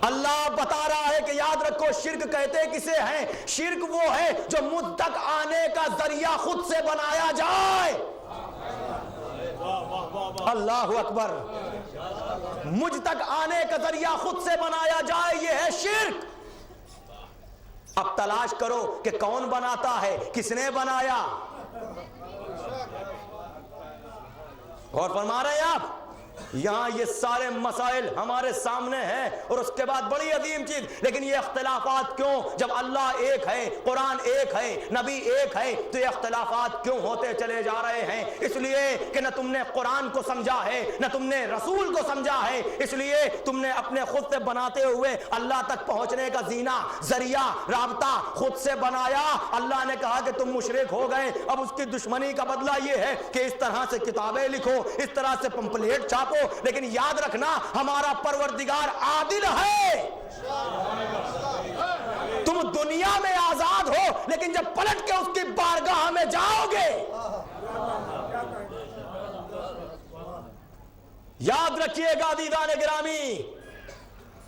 Speaker 4: اللہ بتا رہا ہے کہ یاد رکھو شرک کہتے کسے ہیں؟ شرک وہ ہے جو مجھ تک آنے کا ذریعہ خود سے بنایا جائے۔ اللہ اکبر۔ مجھ تک آنے کا ذریعہ خود سے بنایا جائے، یہ ہے شرک۔ اب تلاش کرو کہ کون بناتا ہے، کس نے بنایا۔ اور فرما رہے ہیں آپ یہاں یہ سارے مسائل ہمارے سامنے ہیں، اور اس کے بعد بڑی عظیم چیز، لیکن یہ اختلافات کیوں؟ جب اللہ ایک ہے، قرآن ایک ہے، نبی ایک ہے، تو یہ اختلافات کیوں ہوتے چلے جا رہے ہیں؟ اس لیے کہ نہ تم نے قرآن کو سمجھا ہے، نہ تم نے رسول کو سمجھا ہے، اس لیے تم نے اپنے خود سے بناتے ہوئے اللہ تک پہنچنے کا زینہ، ذریعہ، رابطہ خود سے بنایا۔ اللہ نے کہا کہ تم مشرک ہو گئے، اب اس کی دشمنی کا بدلہ یہ ہے کہ اس طرح سے کتابیں لکھو، اس طرح سے پمپلیٹ چھاپو، لیکن یاد رکھنا ہمارا پروردگار عادل ہے۔ تم دنیا میں آزاد ہو، لیکن جب پلٹ کے اس کی بارگاہ میں جاؤ گے، یاد رکھیے گا عزیزان گرامی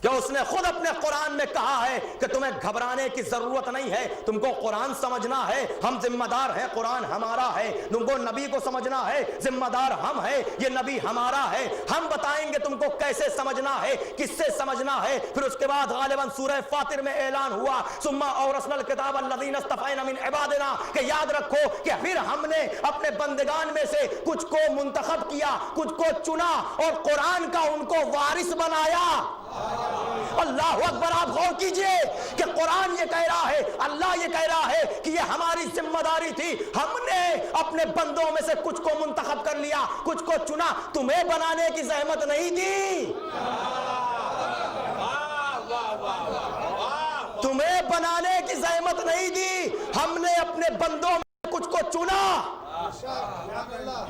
Speaker 4: کہ اس نے خود اپنے قرآن میں کہا ہے کہ تمہیں گھبرانے کی ضرورت نہیں ہے، تم کو قرآن سمجھنا ہے، ہم ذمہ دار ہیں، قرآن ہمارا ہے، تم کو نبی کو سمجھنا ہے، ذمہ دار ہم ہیں، یہ نبی ہمارا ہے، ہم بتائیں گے تم کو کیسے سمجھنا ہے، کس سے سمجھنا ہے۔ پھر اس کے بعد غالباً سورہ فاطر میں اعلان ہوا ثم اورثنا الکتاب الذین اصطفینا من عبادنا، کہ یاد رکھو کہ پھر ہم نے اپنے بندگان میں سے کچھ کو منتخب کیا، کچھ کو چنا، اور قرآن کا ان کو وارث بنایا۔ اللہ اکبر، آپ غور کیجئے کہ قرآن یہ کہہ رہا ہے، اللہ یہ کہہ رہا ہے کہ یہ ہماری ذمہ داری تھی، ہم نے اپنے بندوں میں سے کچھ کو منتخب کر لیا، کچھ کو چنا، تمہیں بنانے کی زحمت نہیں دی، تمہیں بنانے کی زحمت نہیں دی، ہم نے اپنے بندوں میں کچھ کو چنا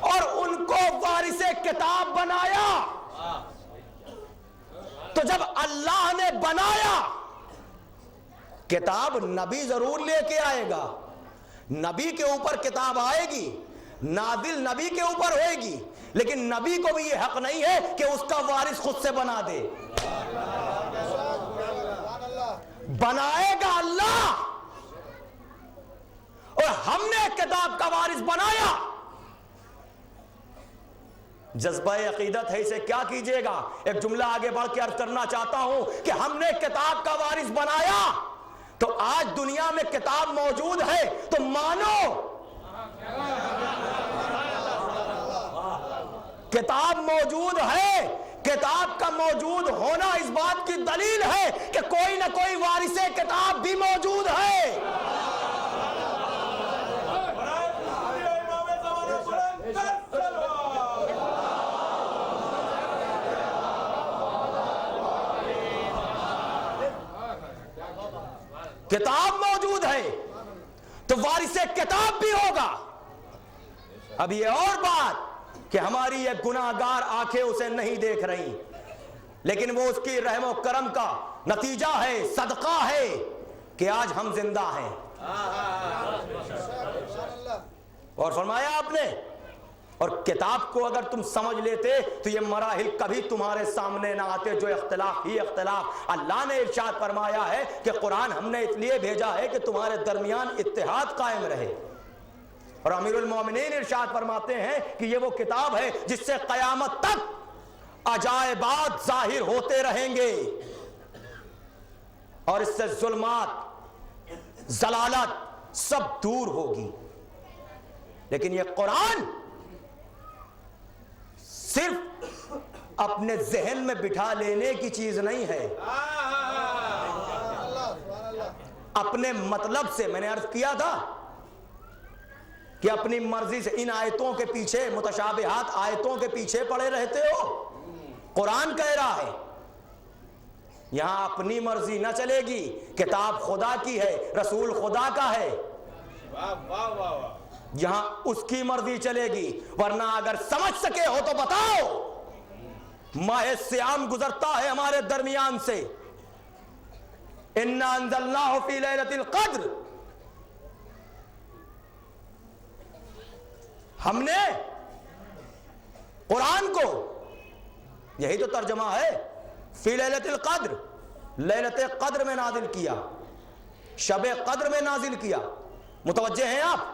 Speaker 4: اور ان کو وارث کتاب بنایا۔ تو جب اللہ نے بنایا، کتاب نبی ضرور لے کے آئے گا، نبی کے اوپر کتاب آئے گی، نازل نبی کے اوپر ہوئے گی، لیکن نبی کو بھی یہ حق نہیں ہے کہ اس کا وارث خود سے بنا دے، بنائے گا اللہ، اور ہم نے کتاب کا وارث بنایا۔ جذبہ عقیدت ہے، اسے کیا کیجئے گا؟ ایک جملہ آگے بڑھ کے عرض کرنا چاہتا ہوں کہ ہم نے کتاب کا وارث بنایا، تو آج دنیا میں کتاب موجود ہے تو مانو، کتاب موجود ہے، کتاب کا موجود ہونا اس بات کی دلیل ہے کہ کوئی نہ کوئی وارث کتاب بھی موجود ہے۔ کتاب موجود ہے تو وارث کتاب بھی ہوگا۔ اب یہ اور بات کہ ہماری یہ گناہگار آنکھیں اسے نہیں دیکھ رہی، لیکن وہ اس کی رحم و کرم کا نتیجہ ہے، صدقہ ہے کہ آج ہم زندہ ہیں۔ اور فرمایا آپ نے، اور کتاب کو اگر تم سمجھ لیتے تو یہ مراحل کبھی تمہارے سامنے نہ آتے جو اختلاف ہی اختلاف۔ اللہ نے ارشاد فرمایا ہے کہ قرآن ہم نے اس لیے بھیجا ہے کہ تمہارے درمیان اتحاد قائم رہے، اور امیر المومنین ارشاد فرماتے ہیں کہ یہ وہ کتاب ہے جس سے قیامت تک عجائبات ظاہر ہوتے رہیں گے، اور اس سے ظلمات، ضلالت سب دور ہوگی۔ لیکن یہ قرآن صرف اپنے ذہن میں بٹھا لینے کی چیز نہیں ہے، اپنے مطلب سے، میں نے عرض کیا تھا کہ اپنی مرضی سے ان آیتوں کے پیچھے، متشابہات آیتوں کے پیچھے پڑے رہتے ہو۔ قرآن کہہ رہا ہے یہاں اپنی مرضی نہ چلے گی، کتاب خدا کی ہے، رسول خدا کا ہے، یہاں اس کی مرضی چلے گی۔ ورنہ اگر سمجھ سکے ہو تو بتاؤ، ماہ سیام گزرتا ہے ہمارے درمیان سے، اِنَّا أَنزَلْنَاهُ فِي لَيْلَةِ الْقَدْرِ، ہم نے قرآن کو، یہی تو ترجمہ ہے، فی لیلۃ القدر، لیلۃ قدر میں نازل کیا، شب قدر میں نازل کیا۔ متوجہ ہیں آپ؟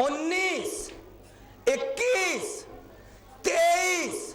Speaker 4: 19, 21, 23,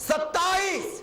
Speaker 4: 27।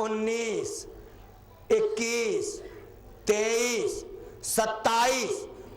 Speaker 4: 19, 21, 23, 27,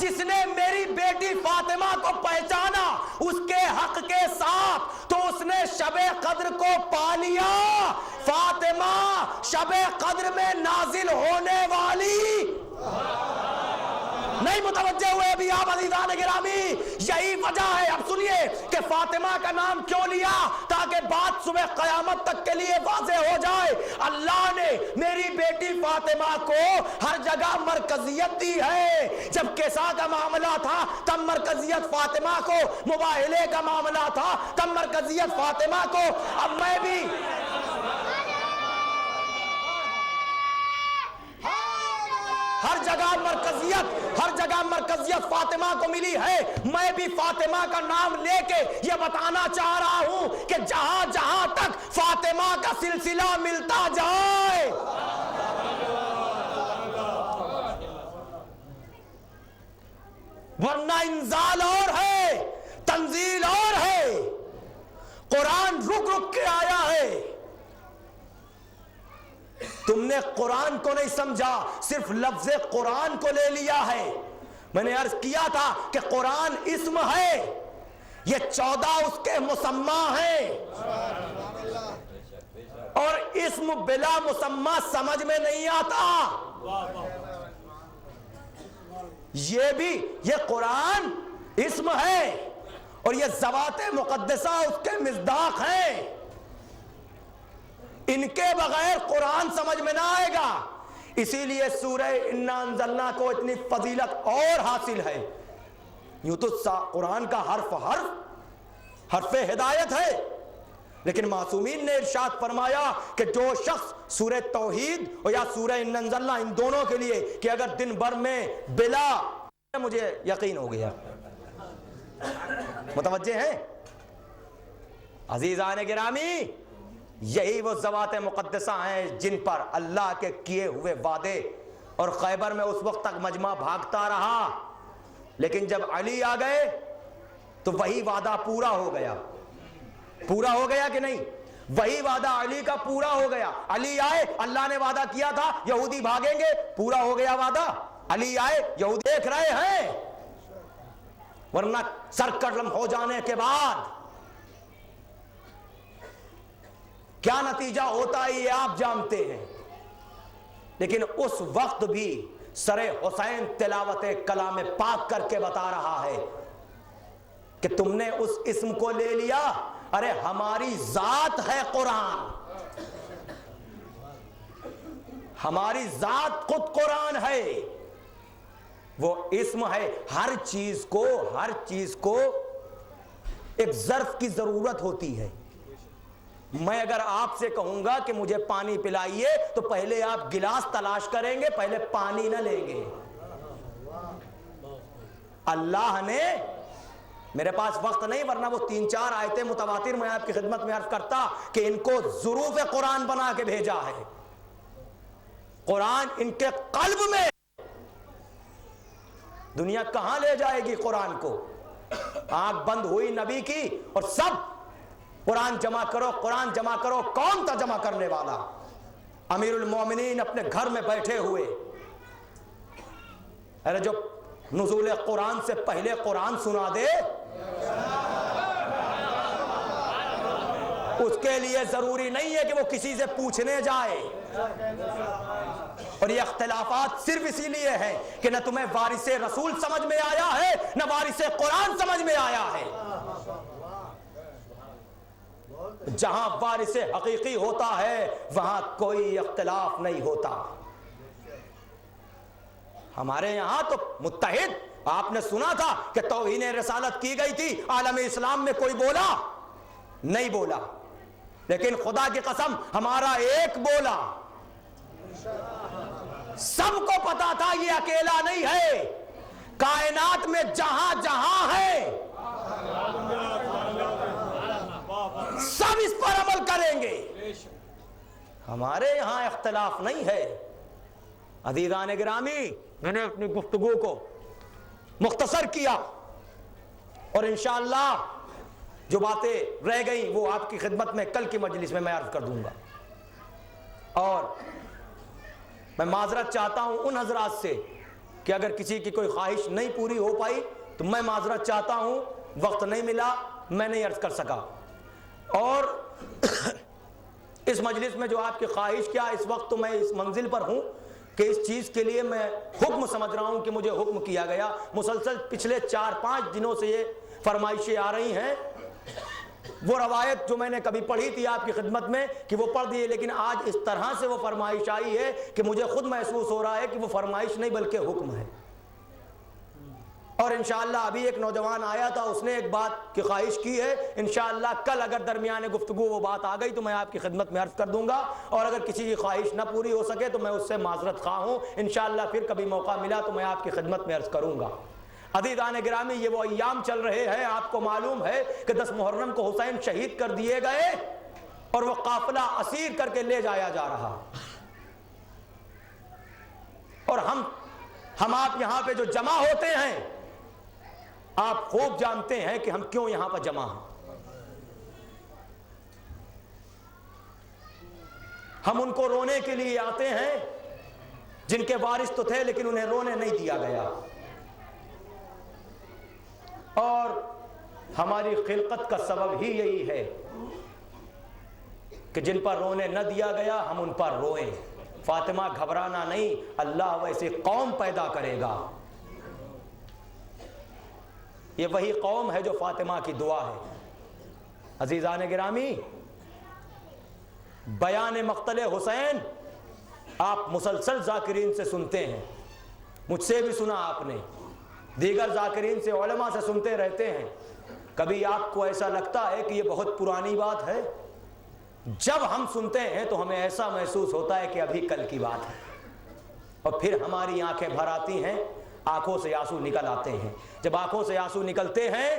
Speaker 4: جس نے میری بیٹی فاطمہ کو پہچانا اس کے حق کے ساتھ تو اس نے شب قدر کو پا لیا. فاطمہ شب قدر میں نازل ہونے والی نہیں متوجہ ہوئے ابھی آپ عزیزان گرامی. یہی وجہ ہے, اب سنیے کہ فاطمہ کا نام کیوں لیا, تاکہ بات صبح قیامت تک کے لیے واضح ہو جائے. اللہ نے میری بیٹی فاطمہ کو ہر جگہ مرکزیت دی ہے. جب کیسا کا معاملہ تھا تب مرکزیت فاطمہ کو, مباہلے کا معاملہ تھا تب مرکزیت فاطمہ کو. اب میں بھی ہر جگہ مرکزیت فاطمہ کو ملی ہے. میں بھی فاطمہ کا نام لے کے یہ بتانا چاہ رہا ہوں کہ جہاں جہاں تک فاطمہ کا سلسلہ ملتا جائے, ورنہ انزال اور ہے, تنزیل اور ہے. قرآن رک رک کے آیا ہے. تم نے قرآن کو نہیں سمجھا, صرف لفظ قرآن کو لے لیا ہے. میں نے عرض کیا تھا کہ قرآن اسم ہے, یہ 14 اس کے مسمى ہیں, اور اسم بلا مسمى سمجھ میں نہیں آتا. یہ قرآن اسم ہے اور یہ ذوات مقدسہ اس کے مصداق ہیں. ان کے بغیر قرآن سمجھ میں نہ آئے گا. اسی لیے سورہ انا انزلنا کو اتنی فضیلت اور حاصل ہے. یوں تو قرآن کا حرف ہدایت ہے, لیکن معصومین نے ارشاد فرمایا کہ جو شخص سورہ توحید اور یا سورہ انا انزلنا ان دونوں کے لیے کہ اگر دن بھر میں بلا, مجھے یقین ہو گیا, متوجہ ہیں عزیزان گرامی, یہی وہ ذوات مقدسہ ہیں جن پر اللہ کے کیے ہوئے وعدے, اور خیبر میں اس وقت تک مجمع بھاگتا رہا, لیکن جب علی آ گئے تو وہی وعدہ پورا ہو گیا. پورا ہو گیا کہ نہیں؟ وہی وعدہ علی کا پورا ہو گیا. علی آئے, اللہ نے وعدہ کیا تھا یہودی بھاگیں گے, پورا ہو گیا وعدہ. علی آئے, یہودی دیکھ رہے ہیں, ورنہ سر قلم ہو جانے کے بعد کیا نتیجہ ہوتا ہے یہ آپ جانتے ہیں. لیکن اس وقت بھی سر حسین تلاوت کلام پاک کر کے بتا رہا ہے کہ تم نے اس اسم کو لے لیا. ارے ہماری ذات ہے قرآن, ہماری ذات خود قرآن ہے, وہ اسم ہے. ہر چیز کو ایک ظرف کی ضرورت ہوتی ہے. میں اگر آپ سے کہوں گا کہ مجھے پانی پلائیے تو پہلے آپ گلاس تلاش کریں گے, پہلے پانی نہ لیں گے. اللہ نے, میرے پاس وقت نہیں ورنہ وہ 3-4 آیتیں متواتر میں آپ کی خدمت میں عرض کرتا کہ ان کو ظروف قرآن بنا کے بھیجا ہے. قرآن ان کے قلب میں, دنیا کہاں لے جائے گی قرآن کو؟ آنکھ بند ہوئی نبی کی اور سب قرآن جمع کرو, قرآن جمع کرو. کون تھا جمع کرنے والا؟ امیر المومنین اپنے گھر میں بیٹھے ہوئے. ارے جو نزول قرآن سے پہلے قرآن سنا دے اس کے لیے ضروری نہیں ہے کہ وہ کسی سے پوچھنے جائے. اور یہ اختلافات صرف اسی لیے ہیں کہ نہ تمہیں وارث رسول سمجھ میں آیا ہے نہ وارث قرآن سمجھ میں آیا ہے. جہاں وارث حقیقی ہوتا ہے وہاں کوئی اختلاف نہیں ہوتا. ہمارے یہاں تو متحد, آپ نے سنا تھا کہ توہین رسالت کی گئی تھی, عالم اسلام میں کوئی بولا نہیں بولا, لیکن خدا کی قسم ہمارا ایک بولا. سب کو پتا تھا یہ اکیلا نہیں ہے, کائنات میں جہاں جہاں ہے سب اس پر عمل کریں گے. ہمارے یہاں اختلاف نہیں ہے. عزیزان گرامی, میں نے اپنی گفتگو کو مختصر کیا اور انشاءاللہ جو باتیں رہ گئیں وہ آپ کی خدمت میں کل کی مجلس میں عرض کر دوں گا. اور میں معذرت چاہتا ہوں ان حضرات سے کہ اگر کسی کی کوئی خواہش نہیں پوری ہو پائی تو میں معذرت چاہتا ہوں، وقت نہیں ملا، میں نہیں عرض کر سکا۔ اور اس مجلس میں جو آپ کی خواہش کیا، اس وقت تو میں اس منزل پر ہوں کہ اس چیز کے لیے میں حکم سمجھ رہا ہوں کہ مجھے حکم کیا گیا۔ مسلسل پچھلے 4-5 دنوں سے یہ فرمائشیں آ رہی ہیں۔ وہ روایت جو میں نے کبھی پڑھی تھی آپ کی خدمت میں کہ وہ پڑھ دیے، لیکن آج اس طرح سے وہ فرمائش آئی ہے کہ مجھے خود محسوس ہو رہا ہے کہ وہ فرمائش نہیں بلکہ حکم ہے۔ اور انشاءاللہ ابھی ایک نوجوان آیا تھا، اس نے ایک بات کی خواہش کی ہے، انشاءاللہ کل اگر درمیان گفتگو وہ بات آ گئی تو میں آپ کی خدمت میں عرض کر دوں گا، اور اگر کسی کی خواہش نہ پوری ہو سکے تو میں اس سے معذرت خواہ ہوں، انشاءاللہ پھر کبھی موقع ملا تو میں آپ کی خدمت میں عرض کروں گا۔ عزیزان گرامی، یہ وہ ایام چل رہے ہیں، آپ کو معلوم ہے کہ 10 محرم کو حسین شہید کر دیے گئے اور وہ قافلہ اسیر کر کے لے جایا جا رہا، اور ہم آپ یہاں پہ جو جمع ہوتے ہیں، آپ خوب جانتے ہیں کہ ہم کیوں یہاں پر جمع ہیں۔ ہم ان کو رونے کے لیے آتے ہیں جن کے وارث تو تھے لیکن انہیں رونے نہیں دیا گیا، اور ہماری خلقت کا سبب ہی یہی ہے کہ جن پر رونے نہ دیا گیا ہم ان پر روئیں۔ فاطمہ گھبرانا نہیں، اللہ ویسے قوم پیدا کرے گا۔ یہ وہی قوم ہے جو فاطمہ کی دعا ہے۔ عزیزان گرامی، بیان مقتل حسین آپ مسلسل ذاکرین سے سنتے ہیں، مجھ سے بھی سنا آپ نے، دیگر ذاکرین سے، علماء سے سنتے رہتے ہیں۔ کبھی آپ کو ایسا لگتا ہے کہ یہ بہت پرانی بات ہے؟ جب ہم سنتے ہیں تو ہمیں ایسا محسوس ہوتا ہے کہ ابھی کل کی بات ہے، اور پھر ہماری آنکھیں بھر آتی ہیں، آنکھوں سے آنسو نکل آتے ہیں۔ جب آنکھوں سے آنسو نکلتے ہیں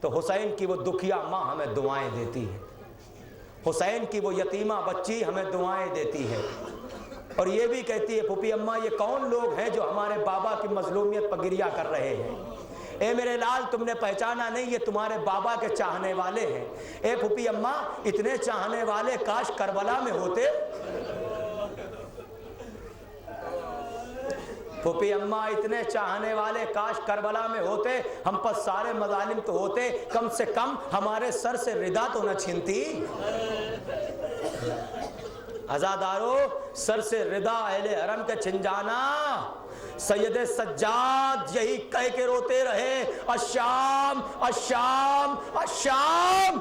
Speaker 4: تو حسین کی وہ دکھیا ماں ہمیں دعائیں دیتی ہے، حسین کی وہ یتیمہ بچی ہمیں دعائیں دیتی ہے، اور یہ بھی کہتی ہے پھوپھی اماں یہ کون لوگ ہیں جو ہمارے بابا کی مظلومیت پر گریہ کر رہے ہیں؟ اے میرے لال تم نے پہچانا نہیں، یہ تمہارے بابا کے چاہنے والے ہیں۔ اے پھوپھی اماں اتنے چاہنے والے کاش کربلا میں ہوتے۔ پھوپھی اماں اتنے چاہنے والے کاش کربلا میں ہوتے، ہم پر سارے مظالم تو ہوتے، کم سے کم ہمارے سر سے ردا تو نہ چھنتی۔ عزادارو، سر سے ردا اہل حرم کے چھن جانا، سید سجاد یہی کہہ کے روتے رہے، الشام الشام الشام۔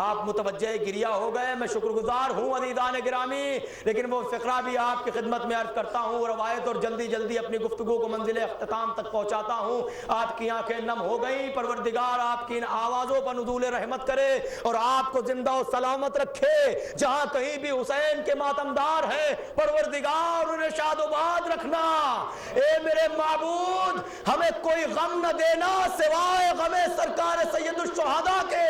Speaker 4: آپ متوجہ گریہ ہو گئے، میں شکر گزار ہوں عزیزان گرامی، لیکن وہ فقرہ بھی آپ کی خدمت میں عرض کرتا ہوں، روایت، اور جلدی جلدی اپنی گفتگو کو منزل اختتام تک پہنچاتا ہوں۔ آپ کی آنکھیں نم ہو گئیں، پروردگار آپ کی ان آوازوں پر نزول رحمت کرے اور آپ کو زندہ و سلامت رکھے۔ جہاں کہیں بھی حسین کے ماتمدار ہیں، پروردگار انہیں شاد و باد رکھنا۔ اے میرے معبود، ہمیں کوئی غم نہ دینا سوائے غم سرکار سید الشہداء کے۔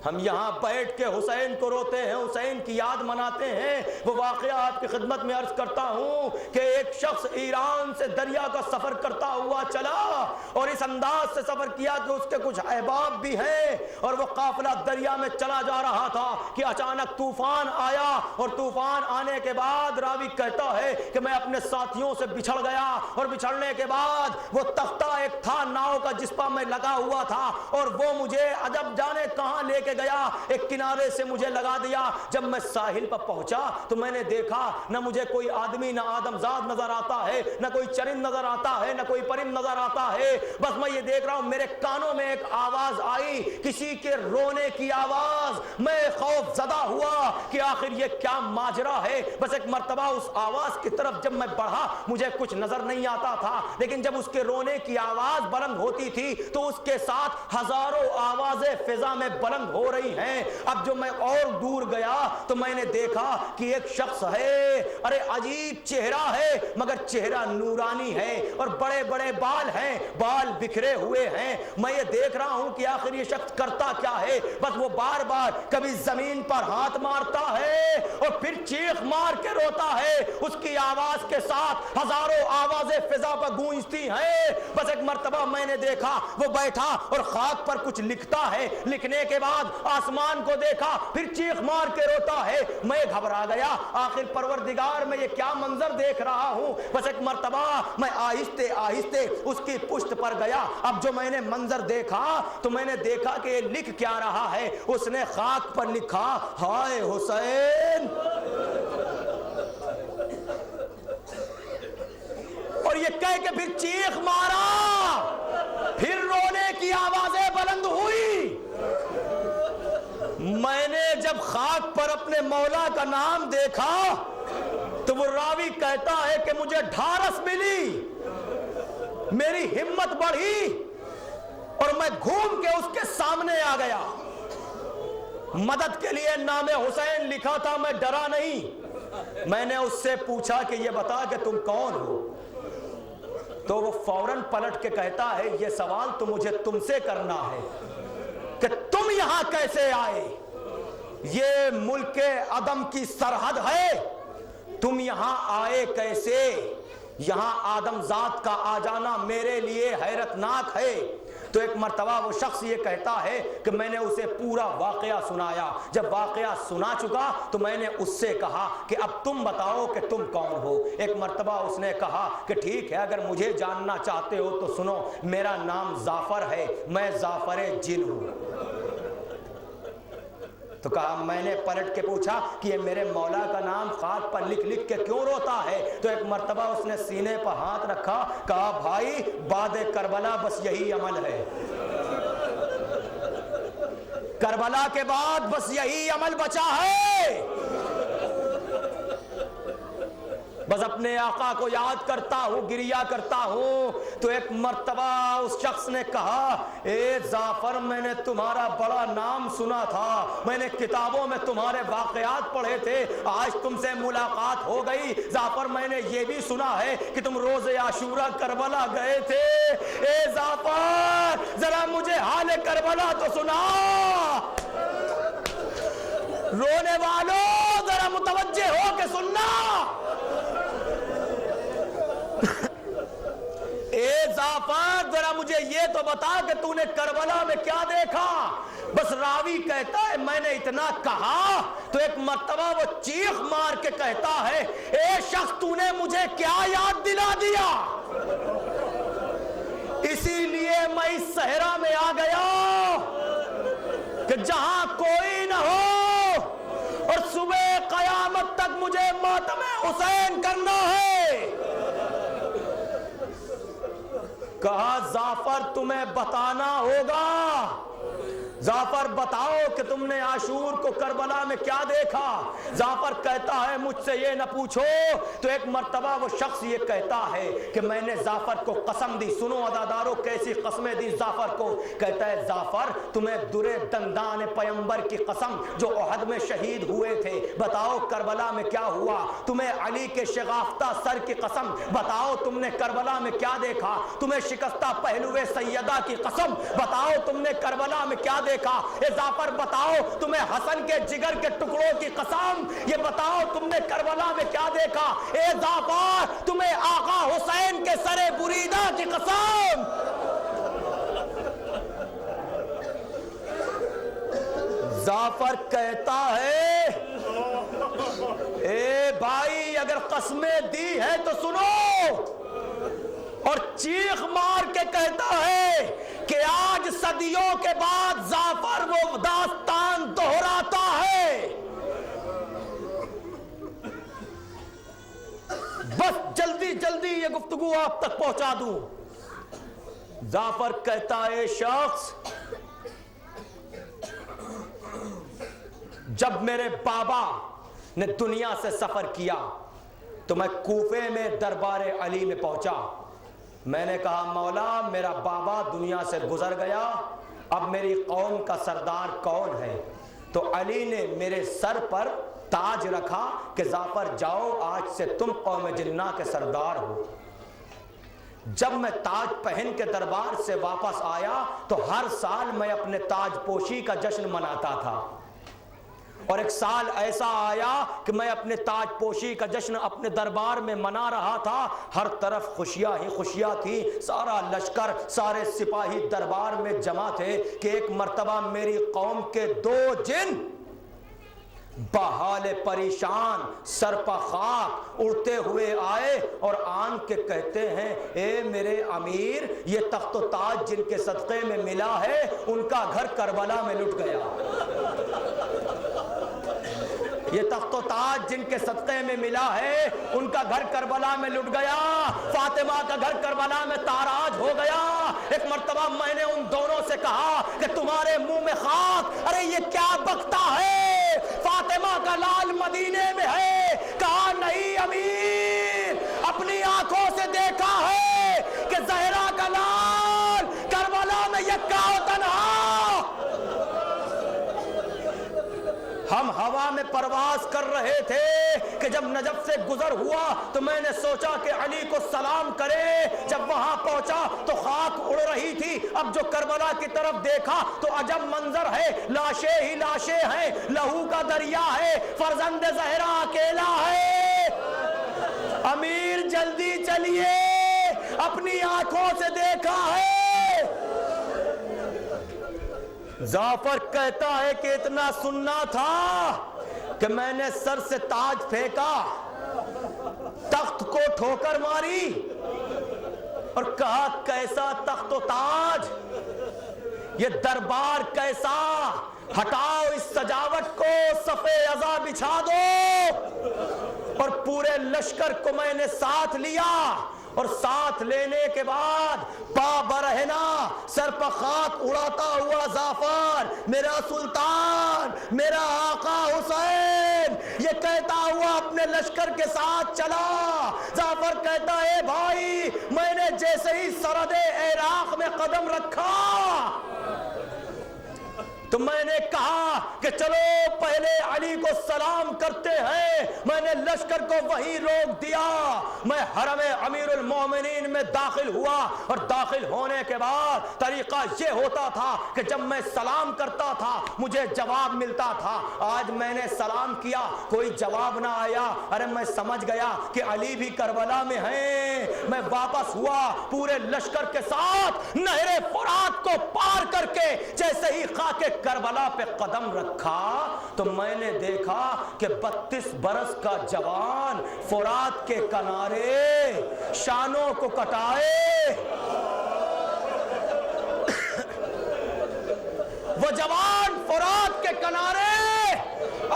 Speaker 4: ہم یہاں بیٹھ کے حسین کو روتے ہیں، حسین کی یاد مناتے ہیں۔ وہ واقعہ آپ کی خدمت میں عرض کرتا ہوں کہ ایک شخص ایران سے دریا کا سفر کرتا ہوا چلا، اور اس انداز سے سفر کیا کہ اس کے کچھ احباب بھی ہیں، اور وہ قافلہ دریا میں چلا جا رہا تھا کہ اچانک طوفان آیا، اور طوفان آنے کے بعد راوی کہتا ہے کہ میں اپنے ساتھیوں سے بچھڑ گیا، اور بچھڑنے کے بعد وہ تختہ ایک تھا ناؤ کا جس پر میں لگا ہوا تھا، اور وہ مجھے عجب جانے کہاں لے کے گیا، ایک کنارے سے مجھے لگا دیا۔ جب میں ساحل پر پہنچا تو میں نے دیکھا نہ مجھے کوئی آدمی نہ آدمزاد نظر آتا ہے، نہ کوئی چرند نظر آتا ہے، نہ کوئی پرند نظر آتا ہے، بس میں یہ دیکھ رہا ہوں میرے کانوں میں ایک آواز آئی، کسی کے رونے کی آواز۔ میں خوف زدہ ہوا کہ آخر یہ کیا ماجرا ہے۔ بس ایک مرتبہ اس آواز کی طرف جب میں بڑھا، مجھے کچھ نظر نہیں آتا تھا، لیکن جب اس کے رونے کی آواز بلند ہوتی تھی تو اس کے ساتھ ہزاروں آوازیں فضا میں بلند ہو رہی ہیں۔ اب جو میں اور دور گیا تو میں نے دیکھا کہ ایک شخص ہے، ارے عجیب چہرہ ہے مگر چہرہ نورانی ہے، اور بڑے بڑے بال ہیں، بال بکھرے ہوئے ہیں۔ میں یہ دیکھ رہا ہوں کہ آخر یہ شخص کرتا کیا ہے، بس وہ بار بار کبھی زمین پر ہاتھ مارتا ہے اور پھر چیخ مار کے روتا ہے، اس کی آواز کے ساتھ ہزاروں آوازیں فضا پر گونجتی ہیں۔ بس ایک مرتبہ میں نے دیکھا وہ بیٹھا اور خاک پر کچھ لکھتا ہے، لکھنے کے بعد آسمان کو دیکھا، پھر چیخ مار کے روتا ہے۔ میں گھبرا گیا، آخر پروردگار میں یہ کیا منظر دیکھ رہا ہوں۔ بس ایک مرتبہ میں آہستے آہستے اس کی پشت پر گیا۔ اب جو میں نے منظر دیکھا تو میں نے دیکھا کہ یہ لکھ کیا رہا ہے۔ اس نے خاک پر لکھا، ہائے حسین۔ اور یہ کہہ کے پھر چیخ مارا، پھر رونے کی آوازیں بلند ہوئی۔ میں نے جب خاک پر اپنے مولا کا نام دیکھا تو وہ راوی کہتا ہے کہ مجھے ڈھارس ملی، میری ہمت بڑھی اور میں گھوم کے اس کے سامنے آ گیا۔ مدد کے لیے نام حسین لکھا تھا، میں ڈرا نہیں۔ میں نے اس سے پوچھا کہ یہ بتا کہ تم کون ہو؟ تو وہ فوراً پلٹ کے کہتا ہے یہ سوال تو مجھے تم سے کرنا ہے کہ تم یہاں کیسے آئے؟ یہ ملک عدم کی سرحد ہے، تم یہاں آئے کیسے؟ یہاں آدم ذات کا آ جانا میرے لیے حیرت ناک ہے۔ تو ایک مرتبہ وہ شخص یہ کہتا ہے کہ میں نے اسے پورا واقعہ سنایا۔ جب واقعہ سنا چکا تو میں نے اس سے کہا کہ اب تم بتاؤ کہ تم کون ہو۔ ایک مرتبہ اس نے کہا کہ ٹھیک ہے، اگر مجھے جاننا چاہتے ہو تو سنو، میرا نام ظافر ہے، میں ظافر جن ہوں۔ تو کہا، میں نے پلٹ کے پوچھا کہ یہ میرے مولا کا نام خاک پر لکھ لکھ کے کیوں روتا ہے؟ تو ایک مرتبہ اس نے سینے پر ہاتھ رکھا، کہا بھائی بعد کربلا بس یہی عمل ہے، کربلا کے بعد بس یہی عمل بچا ہے۔ بس اپنے آقا کو یاد کرتا ہوں، گریا کرتا ہوں۔ تو ایک مرتبہ اس شخص نے کہا، اے ظافر، میں نے تمہارا بڑا نام سنا تھا، میں نے کتابوں میں تمہارے واقعات پڑھے تھے، آج تم سے ملاقات ہو گئی۔ ظافر، میں نے یہ بھی سنا ہے کہ تم روز عاشورہ کربلا گئے تھے۔ اے ظافر، ذرا مجھے حال کربلا تو سنا۔ رونے والوں ذرا متوجہ ہو کے سننا۔ اے ظافر، ذرا مجھے یہ تو بتا کہ تو نے کربلا میں کیا دیکھا؟ بس راوی کہتا ہے میں نے اتنا کہا تو ایک مرتبہ وہ چیخ مار کے کہتا ہے، اے شخص تو نے مجھے کیا یاد دلا دیا؟ اسی لیے میں اس صحرا میں آ گیا کہ جہاں کوئی نہ ہو اور صبح قیامت تک مجھے ماتم حسین کرنا ہے۔ کہا، ظافر تمہیں بتانا ہوگا، ظافر بتاؤ کہ تم نے عاشور کو کربلا میں کیا دیکھا؟ ظافر کہتا ہے مجھ سے یہ نہ پوچھو۔ تو ایک مرتبہ وہ شخص یہ کہتا ہے کہ میں نے ظافر کو قسم دی۔ سنو عزادارو کیسی قسمیں دی ظافر کو۔ کہتا ہے ظافر تمہیں درے دندان پیمبر کی قسم جو احد میں شہید ہوئے تھے، بتاؤ کربلا میں کیا ہوا؟ تمہیں علی کے شگافتہ سر کی قسم، بتاؤ تم نے کربلا میں کیا دیکھا؟ تمہیں شکستہ پہلوے سیدہ کی قسم، بتاؤ تم نے کربلا میں کیا دیکھا؟ اے ظافر بتاؤ تمہیں حسن کے جگر کے ٹکڑوں کی قسم، یہ بتاؤ تم نے کربلا میں کیا دیکھا؟ اے ظافر تمہیں آقا حسین کے سر بریدہ کی قسم۔ ظافر کہتا ہے، اے بھائی اگر قسمیں دی ہے تو سنو، اور چیخ مار کے کہتا ہے کہ آج صدیوں کے بعد ظافر وہ داستان دہراتا ہے۔ بس جلدی جلدی یہ گفتگو آپ تک پہنچا دوں۔ ظافر کہتا ہے شخص جب میرے بابا نے دنیا سے سفر کیا تو میں کوفے میں دربار علی میں پہنچا۔ میں نے کہا مولا میرا بابا دنیا سے گزر گیا، اب میری قوم کا سردار کون ہے؟ تو علی نے میرے سر پر تاج رکھا کہ ظافر جاؤ آج سے تم قوم جنہ کے سردار ہو۔ جب میں تاج پہن کے دربار سے واپس آیا تو ہر سال میں اپنے تاج پوشی کا جشن مناتا تھا، اور ایک سال ایسا آیا کہ میں اپنے تاج پوشی کا جشن اپنے دربار میں منا رہا تھا، ہر طرف خوشیاں ہی خوشیاں تھی، سارا لشکر سارے سپاہی دربار میں جمع تھے کہ ایک مرتبہ میری قوم کے 2 جن بحال پریشان سر پہ خاک اڑتے ہوئے آئے اور آن کے کہتے ہیں اے میرے امیر، یہ تخت و تاج جن کے صدقے میں ملا ہے ان کا گھر کربلا میں لٹ گیا، یہ تخت و تاج جن کے صدقے میں ملا ہے ان کا گھر کربلا میں لٹ گیا، فاطمہ کا گھر کربلا میں تاراج ہو گیا۔ ایک مرتبہ میں نے ان دونوں سے کہا کہ تمہارے منہ میں خاک، ارے یہ کیا بکتا ہے، فاطمہ کا لال مدینے میں ہے؟ کہا نہیں امیر، اپنی آنکھوں سے دیکھا ہے کہ زہرا کا لال کربلا میں یکا و تنہا۔ ہم ہوا میں پرواز کر رہے تھے کہ جب نجف سے گزر ہوا تو میں نے سوچا کہ علی کو سلام کرے، جب وہاں پہنچا تو خاک اڑ رہی تھی، اب جو کربلا کی طرف دیکھا تو عجب منظر ہے، لاشیں ہی لاشیں ہیں، لہو کا دریا ہے، فرزند زہرا اکیلا ہے۔ امیر جلدی چلیے، اپنی آنکھوں سے دیکھا ہے۔ جعفر کہتا ہے کہ اتنا سننا تھا کہ میں نے سر سے تاج پھینکا، تخت کو ٹھوکر ماری اور کہا کیسا تخت و تاج، یہ دربار کیسا، ہٹاؤ اس سجاوٹ کو، صفے عزا بچھا دو۔ اور پورے لشکر کو میں نے ساتھ لیا اور ساتھ لینے کے بعد پا برہنا سر پر خاک اڑاتا ہوا جعفر، میرا سلطان، میرا آقا حسین، یہ کہتا ہوا اپنے لشکر کے ساتھ چلا۔ جعفر کہتا ہے بھائی، میں نے جیسے ہی سرحد عراق میں قدم رکھا تو میں نے کہا کہ چلو پہلے علی کو سلام کرتے ہیں، میں نے لشکر کو وہیں روک دیا، میں حرم امیر المومنین میں داخل ہوا اور داخل ہونے کے بعد طریقہ یہ ہوتا تھا کہ جب میں سلام کرتا تھا مجھے جواب ملتا تھا، آج میں نے سلام کیا کوئی جواب نہ آیا، ارے میں سمجھ گیا کہ علی بھی کربلا میں ہیں، میں واپس ہوا پورے لشکر کے ساتھ، نہر فرات کو پار کر کے جیسے ہی خاک کربلا پہ قدم رکھا تو میں نے دیکھا کہ 32 برس کا جوان فرات کے کنارے شانوں کو کٹائے، وہ جوان فرات کے کنارے،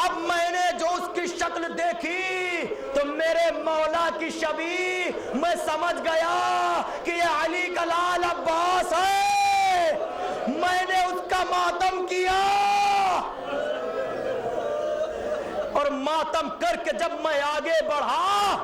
Speaker 4: اب میں نے جو اس کی شکل دیکھی تو میرے مولا کی شبیہ میں سمجھ گیا کہ یہ علی کا لال عباس ہے۔ میں نے اس کا ماتم کیا اور ماتم کر کے جب میں آگے بڑھا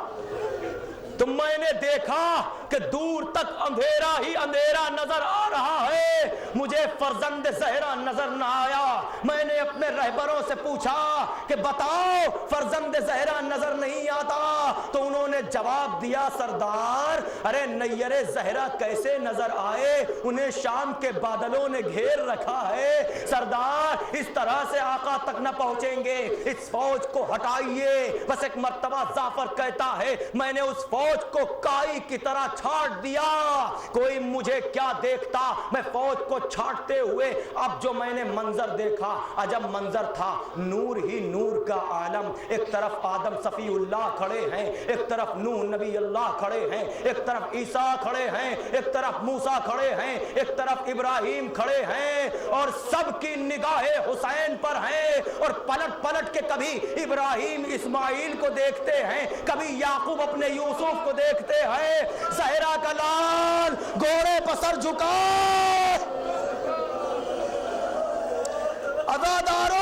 Speaker 4: تو میں نے دیکھا کہ دور تک اندھیرا ہی اندھیرا نظر آ رہا ہے، مجھے فرزند زہرا نظر نہ آیا۔ میں نے اپنے رہبروں سے پوچھا کہ بتاؤ فرزند زہرا نظر نہیں آتا، تو انہوں نے جواب دیا سردار ارے نیر زہرا کیسے نظر آئے، انہیں شام کے بادلوں نے گھیر رکھا ہے، سردار اس طرح سے آقا تک نہ پہنچیں گے، اس فوج کو ہٹائیے۔ بس ایک مرتبہ جعفر کہتا ہے میں نے اس فوج کو کائی کی طرح چھاٹ دیا، کوئی مجھے کیا دیکھتا، میں فوج کو چھاٹتے ہوئے اب جو میں نے منظر دیکھا عجب منظر تھا، نور ہی نور کا عالم، ایک طرف آدم صفی اللہ کھڑے ہیں، ایک طرف نوح نبی اللہ کھڑے ہیں، ایک طرف عیسیٰ کھڑے ہیں، ایک طرف موسیٰ کھڑے ہیں، ایک طرف ابراہیم کھڑے ہیں، اور سب کی نگاہیں حسین پر ہیں، اور پلٹ پلٹ کے کبھی ابراہیم اسماعیل کو دیکھتے ہیں، کبھی یعقوب اپنے یوسف کو دیکھتے ہیں، زہرا کا لال گھوڑے پر سر جھکا، عزادارو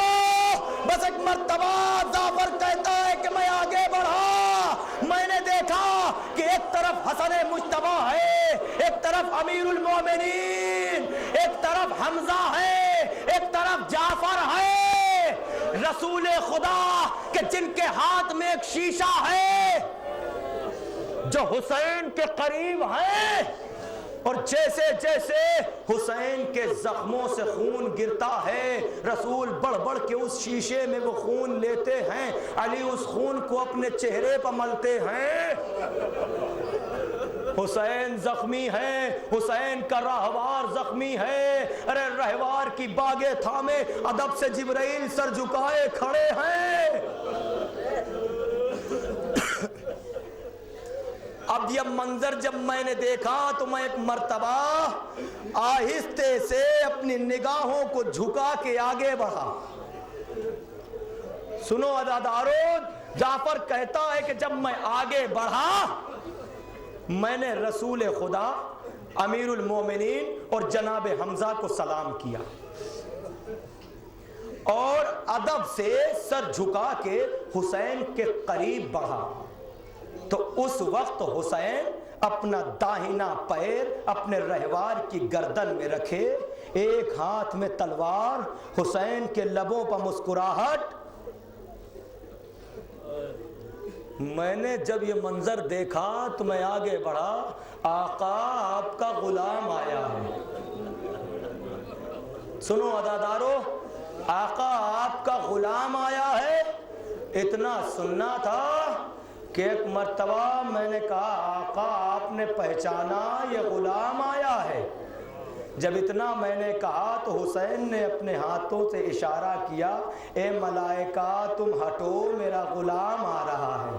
Speaker 4: بس ایک مرتبہ جعفر کہتا ہے کہ میں آگے بڑھا، میں نے دیکھا کہ ایک طرف حسن مجتبی ہے، ایک طرف امیر المومنین، ایک طرف حمزہ ہے، ایک طرف جعفر ہے، رسول خدا کہ جن کے ہاتھ میں ایک شیشہ ہے، جو حسین کے قریب ہیں، اور جیسے جیسے حسین کے زخموں سے خون گرتا ہے رسول بڑھ بڑھ کے اس شیشے میں وہ خون لیتے ہیں، علی اس خون کو اپنے چہرے پر ملتے ہیں۔ حسین زخمی ہے، حسین کا راہوار زخمی ہے، ارے رہوار کی باگیں تھامے ادب سے جبرائیل سر جھکائے کھڑے ہیں۔ اب یہ منظر جب میں نے دیکھا تو میں ایک مرتبہ آہستے سے اپنی نگاہوں کو جھکا کے آگے بڑھا۔ سنو عزادارو، جعفر کہتا ہے کہ جب میں آگے بڑھا میں نے رسول خدا امیر المومنین اور جناب حمزہ کو سلام کیا اور ادب سے سر جھکا کے حسین کے قریب بڑھا تو اس وقت حسین اپنا داہنا پیر اپنے رہوار کی گردن میں رکھے، ایک ہاتھ میں تلوار، حسین کے لبوں پر مسکراہٹ۔ میں نے جب یہ منظر دیکھا تو میں آگے بڑھا، آقا آپ کا غلام آیا ہے۔ سنو عزادارو، آقا آپ کا غلام آیا ہے۔ اتنا سننا تھا کہ ایک مرتبہ میں نے کہا آقا آپ نے پہچانا یہ غلام آیا ہے؟ جب اتنا میں نے کہا تو حسین نے اپنے ہاتھوں سے اشارہ کیا، اے ملائکہ تم ہٹو میرا غلام آ رہا ہے۔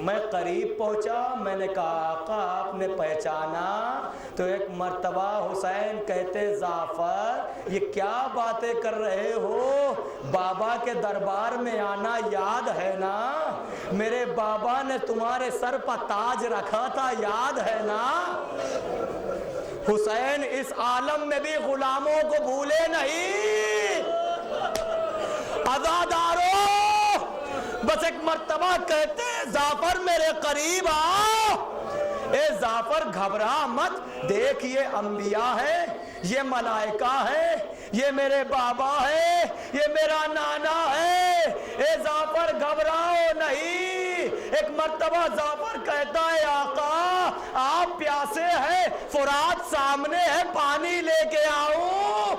Speaker 4: میں قریب پہنچا، میں نے کہا آقا آپ نے پہچانا؟ تو ایک مرتبہ حسین کہتے جعفر یہ کیا باتیں کر رہے ہو، بابا کے دربار میں آنا یاد ہے نا؟ میرے بابا نے تمہارے سر پر تاج رکھا تھا، یاد ہے نا؟ حسین اس عالم میں بھی غلاموں کو بھولے نہیں۔ عزادارو بس ایک مرتبہ کہتے جعفر میرے قریب آؤ۔ اے جعفر گھبرا مت، دیکھ یہ انبیاء ہے، یہ ملائکہ ہے، یہ میرے بابا ہے، یہ میرا نانا ہے۔ اے جعفر گھبراؤ نہیں۔ ایک مرتبہ جعفر کہتا ہے آقا آپ پیاسے ہیں، فرات سامنے ہے، پانی لے کے آؤں؟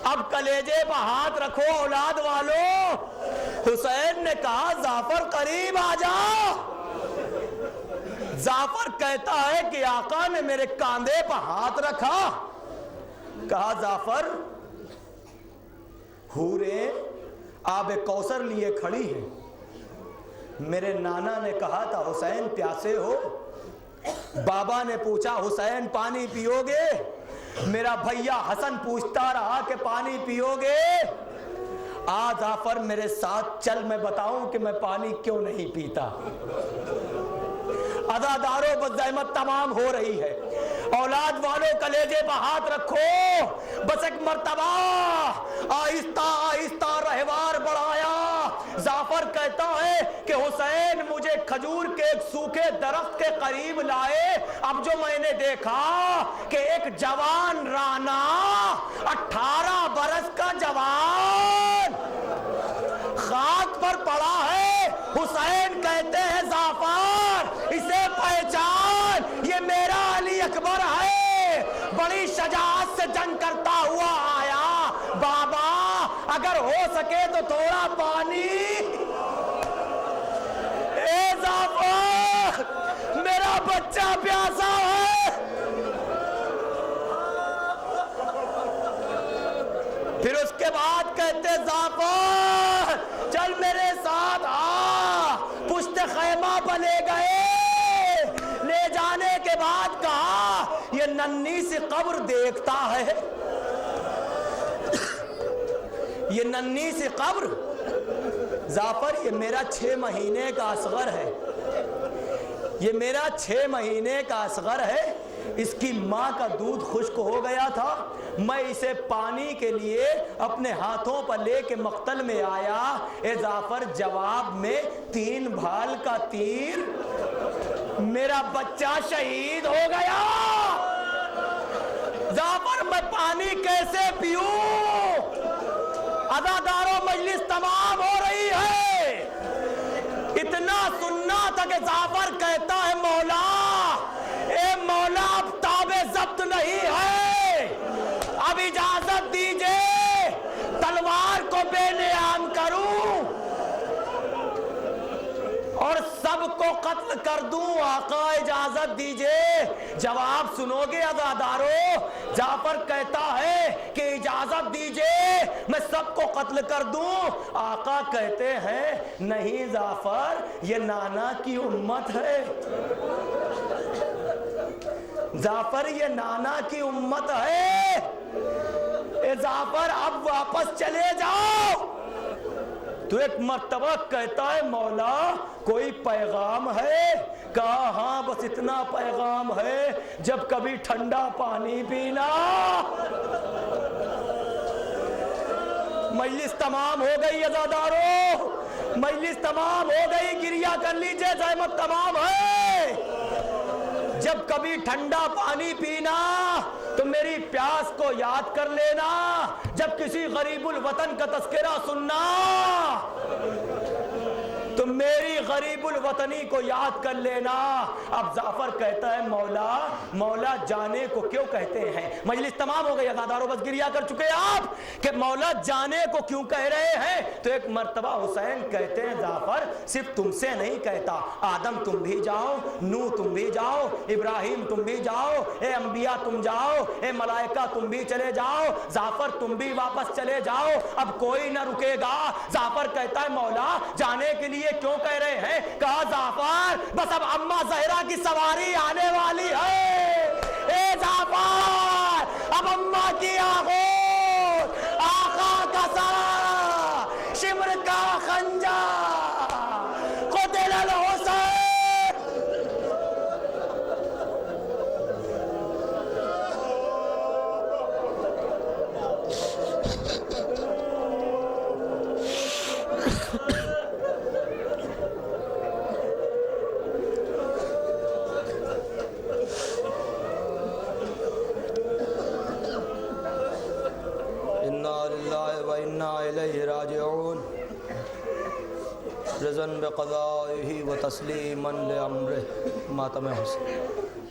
Speaker 4: اب کلیجے پہ ہاتھ رکھو اولاد والو۔ حسین نے کہا جعفر قریب آ جاؤ۔ جعفر کہتا ہے کہ آقا نے میرے کاندھے پہ ہاتھ رکھا، کہا جعفر حوریں آب کوثر لیے کھڑی ہیں۔ میرے نانا نے کہا تھا حسین پیاسے ہو؟ بابا نے پوچھا حسین پانی پیو گے؟ میرا بھیا حسن پوچھتا رہا کہ پانی پیو گے؟ آ جعفر میرے ساتھ چل، میں بتاؤں کہ میں پانی کیوں نہیں پیتا۔ عزادارو بس زحمت تمام ہو رہی ہے، اولاد والوں کلیجے پہ ہاتھ رکھو۔ بس ایک مرتبہ آہستہ آہستہ رہوار بڑھایا۔ جعفر کہتا ہے کہ حسین مجھے کھجور کے ایک سوکھے درخت کے قریب لائے۔ اب جو میں نے دیکھا کہ ایک جوان رانا 18 برس کا جوان خاک پر پڑا ہے۔ حسین کہتے ہیں جعفر اسے پہچان، یہ میرا علی اکبر ہے، بڑی شجاعت سے جنگ کرتا ہوا آیا۔ بابا اگر ہو سکے تو تھوڑا پانی۔ اے جعفر میرا بچہ پیاسا ہے۔ پھر اس کے بعد کہتے جعفر چل میرے ساتھ آ۔ پشت خیمہ پر لے گئے، لے جانے کے بعد کہا یہ ننھی سی قبر دیکھتا ہے، یہ ننھی سی قبر۔ جعفر یہ میرا 6 مہینے کا اصغر ہے، یہ میرا 6 مہینے کا اصغر ہے، اس کی ماں کا دودھ خشک ہو گیا تھا، میں اسے پانی کے لیے اپنے ہاتھوں پر لے کے مقتل میں آیا۔ اے جعفر جواب میں 3 بھال کا تیر، میرا بچہ شہید ہو گیا۔ جعفر میں پانی کیسے پیوں؟ عزادارو مجلس تمام ہو رہی ہے، اتنا سننا تھا کہ جعفر کہتا ہے مولا اے مولا اب تاب ضبط نہیں ہے، اب اجازت دیجئے تلوار کو بے نیام کروں اور سب کو قتل کر دوں، آقا اجازت دیجئے۔ جواب سنو گے عزادارو، جعفر کہتا ہے کہ اجازت دیجئے میں سب کو قتل کر دوں، آقا کہتے ہیں نہیں جعفر یہ نانا کی امت ہے، جعفر یہ نانا کی امت ہے، اے جعفر اب واپس چلے جاؤ۔ تو ایک مرتبہ کہتا ہے مولا کوئی پیغام ہے؟ کہا ہاں بس اتنا پیغام ہے جب کبھی ٹھنڈا پانی پینا۔ مجلس تمام ہو گئی عزادارو، مجلس تمام ہو گئی، گریہ کر لیجئے زحمت تمام ہے۔ جب کبھی ٹھنڈا پانی پینا تو میری پیاس کو یاد کر لینا، جب کسی غریب الوطن کا تذکرہ سننا تو میری غریب الوطنی کو یاد کر لینا۔ اب جعفر کہتا ہے مولا مولا جانے کو کیوں کہتے ہیں؟ مجلس تمام ہو گئی عزادارو، بس گریہ کر چکے آپ کہ مولا جانے کو کیوں کہہ رہے ہیں؟ تو ایک مرتبہ حسین کہتے ہیں جعفر صرف تم سے نہیں کہتا، آدم تم بھی جاؤ، نوح تم بھی جاؤ، ابراہیم تم بھی جاؤ، اے انبیاء تم جاؤ، اے ملائکہ تم بھی چلے جاؤ، جعفر تم بھی واپس چلے جاؤ، اب کوئی نہ رکے گا۔ جعفر کہتا ہے مولا جانے کے لیے کیوں کہہ رہے ہیں؟ کہا جعفر بس اب اماں زہرا کی سواری آنے والی ہے، اے جعفر اب اماں کی آغوش، آقا کا سارا شمر کا خنجر، قتل الحسین۔ راجعون رضا بقضائه وتسلیما لامره ماتم حسین۔